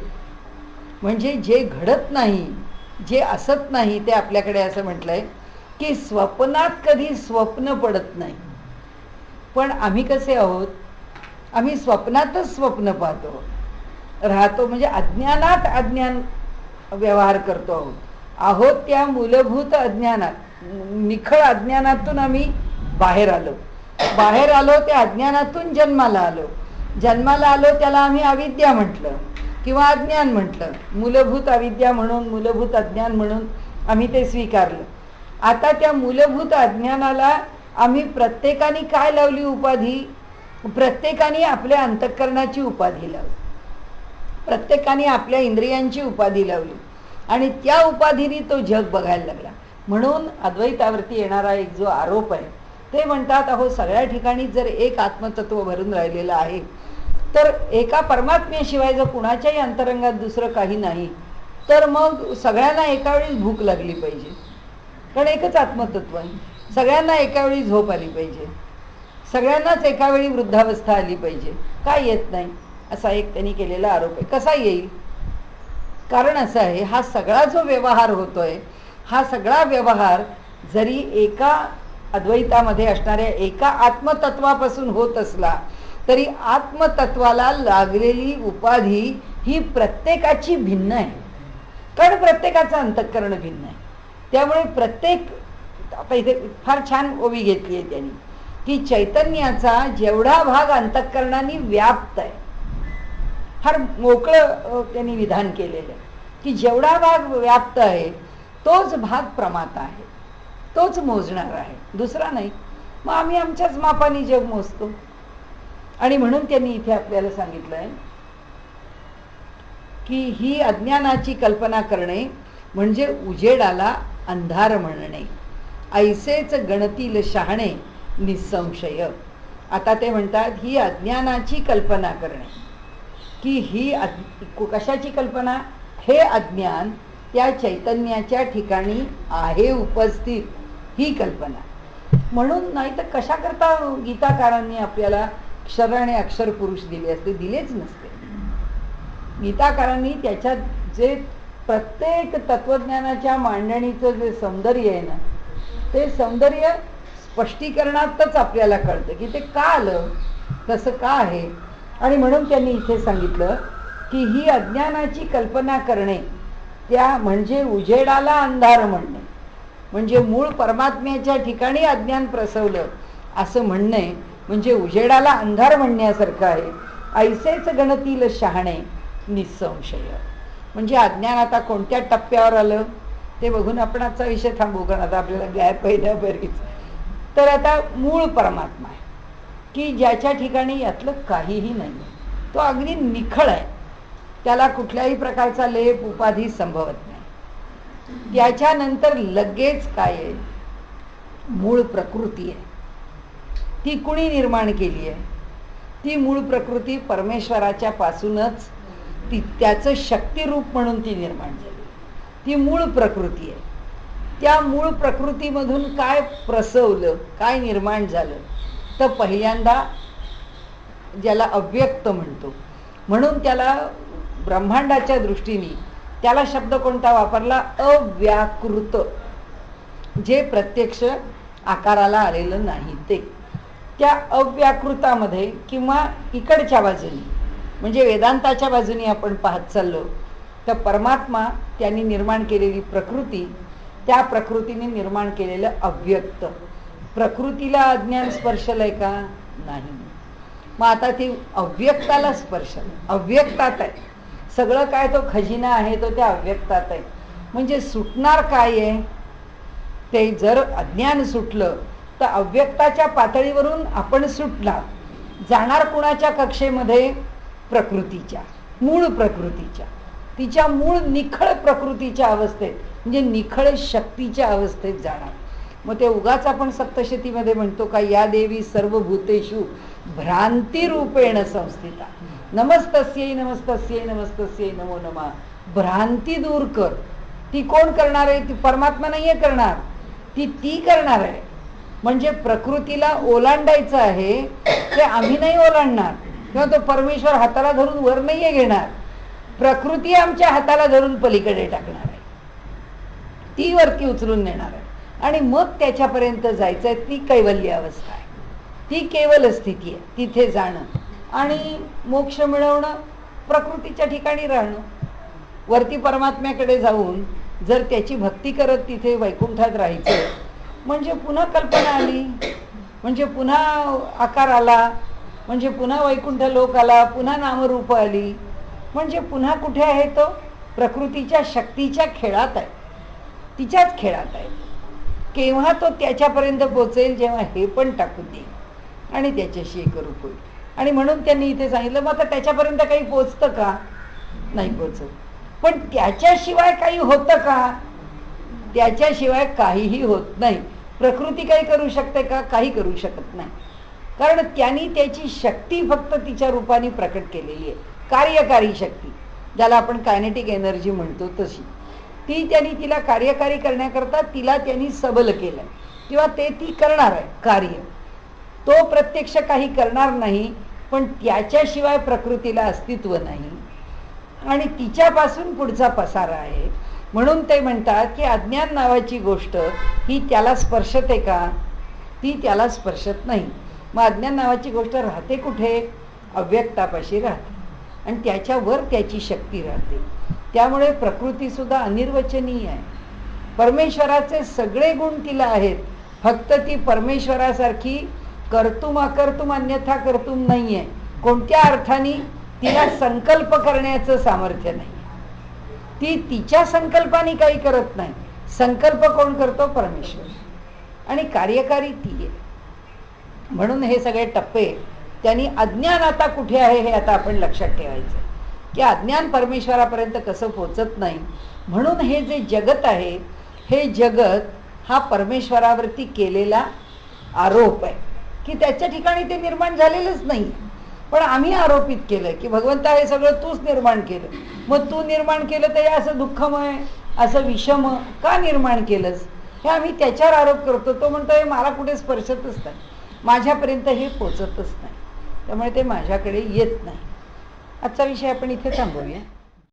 म्हणजे जे घडत नाही, जे असत नाही, ते आपल्याकडे असं म्हटलंय की स्वप्नात कधी स्वप्न पडत नाही. पण आम्ही कसे आहोत? आम्ही स्वप्नातच स्वप्न पाहतो, राहतो. म्हणजे अज्ञानात अज्ञान व्यवहार करतो आहोत त्या मूलभूत अज्ञानात, निखळ अज्ञानातून आम्ही बाहेर आलो. त्या अज्ञानातून जन्माला आलो. त्याला आम्ही अविद्या म्हटलं किंवा अज्ञान म्हटलं. मूलभूत अविद्या म्हणून, मूलभूत अज्ञान म्हणून आम्ही ते स्वीकारलं. आता त्या मूलभूत अज्ञानाला आम्ही प्रत्येकाने काय लावली उपाधी? प्रत्येकाने आपल्या अंतःकरणाची उपाधी लावली, प्रत्येकाने आपल्या इंद्रियांची उपाधी लावली आणि त्या उपाधीने तो जग बघायला लागला. म्हणून अद्वैतावरती येणारा एक जो आरोप आहे ते म्हणतात, अहो सगळ्या ठिकाणी जर एक आत्मतत्व भरून राहिलेलं आहे, तर एका परमात्म्याशिवाय जर कुणाच्याही अंतरंगात दुसरं काही नाही, तर मग सगळ्यांना एका वेळी भूक लागली पाहिजे. कारण एकच आत्मतत्व आहे. सगळ्यांना एका वेळी झोप आली पाहिजे, सगळ्यांनाच एका वेळी वृद्धावस्था आली पाहिजे. काय येत नाही असा एक त्यांनी केलेला आरोप आहे. कसा येईल? कारण असं आहे, हा सगळा जो व्यवहार होतोय, हा सगळा व्यवहार जरी एका अद्वैतामध्ये असणाऱ्या एका आत्मतत्वापासून होत असला तरी आत्मतत्वाला लागलेली उपाधी ही प्रत्येकाची भिन्न आहे. कारण प्रत्येकाचं अंतःकरण भिन्न आहे. त्यामुळे प्रत्येक, आता इथे फार छान ओवी घेतली आहे त्यांनी की चैतन्याचा जेवढा भाग अंतःकरणाने व्याप्त आहे, फार मोकळं त्यांनी विधान केलेलं आहे की जेवढा भाग व्याप्त आहे तोच भाग प्रमाता आहे, तोच मोजणार आहे, दुसरा नाही. मग आम्ही आमच्याच मापाने जग मोजतो. आणि म्हणून त्यांनी इथे आपल्याला सांगितलंय की ही अज्ञानाची कल्पना करणे म्हणजे उजेडाला अंधार म्हणणे. ऐसेच गणतील शहाणे निसंशय. आता ते म्हणतात ही अज्ञानाची कल्पना करणे, की ही कशाची कल्पना? हे अज्ञान त्या चैतन्याच्या ठिकाणी आहे उपस्थित, ही कल्पना. म्हणून नाही तर कशा करता गीताकारांनी आपल्याला क्षर आणि अक्षर पुरुष दिले असते? दिलेच नसते. गीताकारांनी त्याच्यात जे प्रत्येक तत्वज्ञानाच्या मांडणीचं जे सौंदर्य आहे ना, ते सौंदर्य स्पष्टीकरणातच आपल्याला कळतं की ते का आलं, तसं का आहे. आणि म्हणून त्यांनी इथे सांगितलं की ही अज्ञानाची कल्पना करणे त्या म्हणजे उजेडाला अंधार म्हणणे. म्हणजे मूळ परमात्म्याच्या ठिकाणी अज्ञान प्रसवलं असं म्हणणे म्हणजे उजेडाला अंधार म्हणण्यासारखं आहे. ऐसेच गणतील शहाणे निसंशय. म्हणजे अज्ञान आता कोणत्या टप्प्यावर आलं ते बघून आपण आजचा विषय थांबू, कारण आता आपल्याला गॅप आहे बरीच. तर आता मूळ परमात्मा आहे की ज्याच्या ठिकाणी यातलं काहीही नाही, तो अगदी निखळ आहे. त्याला कुठल्याही प्रकारचा लेप उपाधी संभवत नाही. त्याच्यानंतर लगेच काय आहे? मूळ प्रकृती आहे. ती कुणी निर्माण केली आहे? ती मूळ प्रकृती परमेश्वराच्या पासूनच त्याचं शक्तिरूप म्हणून ती निर्माण झाली. ती मूळ प्रकृती आहे. त्या मूळ प्रकृतीमधून काय प्रसवलं, काय निर्माण झालं? तर पहिल्यांदा ज्याला अव्यक्त म्हणतो, म्हणून त्याला ब्रह्मांडाच्या दृष्टीने त्याला शब्द कोणता वापरला? अव्याकृत. जे प्रत्यक्ष आकाराला आलेलं नाही ते. त्या अव्याकृतामध्ये किंवा इकडच्या बाजूनी म्हणजे वेदांताच्या बाजूनी आपण पाहत चाललो तर परमात्मा त्यांनी निर्माण केलेली प्रकृती, त्या प्रकृतीने निर्माण केलेलं अव्यक्त. प्रकृतीला अज्ञान स्पर्शलय का? नाही. मग आता ती अव्यक्ताला स्पर्श, अव्यक्तात आहे सगळं काय, तो खजिना आहे तो त्या अव्यक्तात आहे. म्हणजे सुटणार काय आहे ते, जर अज्ञान सुटलं तर अव्यक्ताच्या पातळीवरून आपण सुटणार, जाणार कुणाच्या कक्षेमध्ये, प्रकृतीच्या, मूळ प्रकृतीच्या, तिच्या मूळ निखळ प्रकृतीच्या अवस्थेत, म्हणजे निखळ शक्तीच्या अवस्थेत जाणार. मग ते उगाच आपण सप्तशतीमध्ये म्हणतो का, या देवी सर्व भूतेषु भ्रांती रूपेण संस्थिता, नमस्तस्यै नमस्तस्यै नमस्तस्यै नमो नमः. भ्रांती दूर कर. ती कोण करणार आहे? ती परमात्मा नाहीये करणार, ती करणार आहे. म्हणजे प्रकृतीला ओलांडायचं आहे ते आम्ही नाही ओलांडणार, किंवा तो परमेश्वर हाताला धरून वर नाहीये घेणार, प्रकृती आमच्या हाताला धरून पलीकडे टाकणार आहे, ती वरती उचलून नेणार आहे. आणि मग त्याच्यापर्यंत जायचंय. ती कैवल्य अवस्था आहे, ती केवल स्थिती आहे. तिथे जाणं आणि मोक्ष मिळवणं, प्रकृतीच्या ठिकाणी राहणं. वरती परमात्म्याकडे जाऊन जर त्याची भक्ती करत तिथे वैकुंठात राहायचं, म्हणजे पुन्हा कल्पना आली, म्हणजे पुन्हा आकार आला, म्हणजे पुन्हा वैकुंठ लोक आला, पुन्हा नामरूप आली, म्हणजे पुन्हा कुठे आहे तो? प्रकृतीच्या शक्तीच्या खेळात आहे, तिच्याच खेळात आहे. केव्हा तो त्याच्यापर्यंत पोचेल? जेव्हा हे पण टाकून देईल आणि त्याच्याशी एकरूप होईल. आणि म्हणून त्यांनी इथे सांगितलं, मग आता त्याच्यापर्यंत काही पोचतं का? नाही पोचत. पण त्याच्याशिवाय काही होतं का? त्याच्याशिवाय काहीही होत नाही. प्रकृती काही करू शकते का? काही करू शकत नाही. कारण त्यांनी त्याची शक्ती फक्त तिच्या रूपाने प्रकट केलेली आहे, कार्यकारी शक्ती, ज्याला आपण कायनेटिक एनर्जी म्हणतो तशी. ती त्यांनी तिला कार्यकारी करण्याकरता तिला त्यांनी सबल केलं, किंवा ते ती करणार आहे कार्य. तो प्रत्यक्ष काही करणार नाही, पण त्याच्याशिवाय प्रकृतीला अस्तित्व नाही आणि तिच्यापासून पुढचा पसारा आहे. म्हणून ते म्हणतात की अज्ञान नावाची गोष्ट ही त्याला स्पर्शते का? ती त्याला स्पर्शत नाही. मग अज्ञान नावाची गोष्ट राहते कुठे? अव्यक्तापाशी राहते, आणि त्याच्यावर त्याची शक्ती राहते. त्यामुळे प्रकृती सुद्धा अनिर्वचनीय आहे. परमेश्वराचे सगळे गुण तिला आहेत, फक्त ती परमेश्वरासारखी कर्तुम अकर्तुम अन्यथा कर्तुम नाहीये. कोणत्या अर्थाने? तिला संकल्प करण्याचं सामर्थ्य नाही. ती तिच्या संकल्पाने काही करत नाही. संकल्प कोण करतो? परमेश्वर. आणि कार्यकारी ती आहे. म्हणून हे सगळे टप्पे त्यांनी, अज्ञान आता कुठे आहे हे आता आपण लक्षात ठेवायचं, की अज्ञान परमेश्वरापर्यंत कसं पोचत नाही. म्हणून हे जे जगत आहे, हे जगत हा परमेश्वरावरती केलेला आरोप आहे, की त्याच्या ठिकाणी ते निर्माण झालेलंच नाही. पण आम्ही आरोपित केलंय की भगवंता हे सगळं तूच निर्माण केलं. मग तू निर्माण केलं तर असं दुःखमय, असं विषम का निर्माण केलंस, हे आम्ही त्याच्यावर आरोप करतो. तो म्हणतो हे मला कुठे स्पर्शतच नाही, माझ्यापर्यंत हे पोचतच नाही, त्यामुळे ते माझ्याकडे येत नाही. आजचा विषय आपण इथे थांबवूया.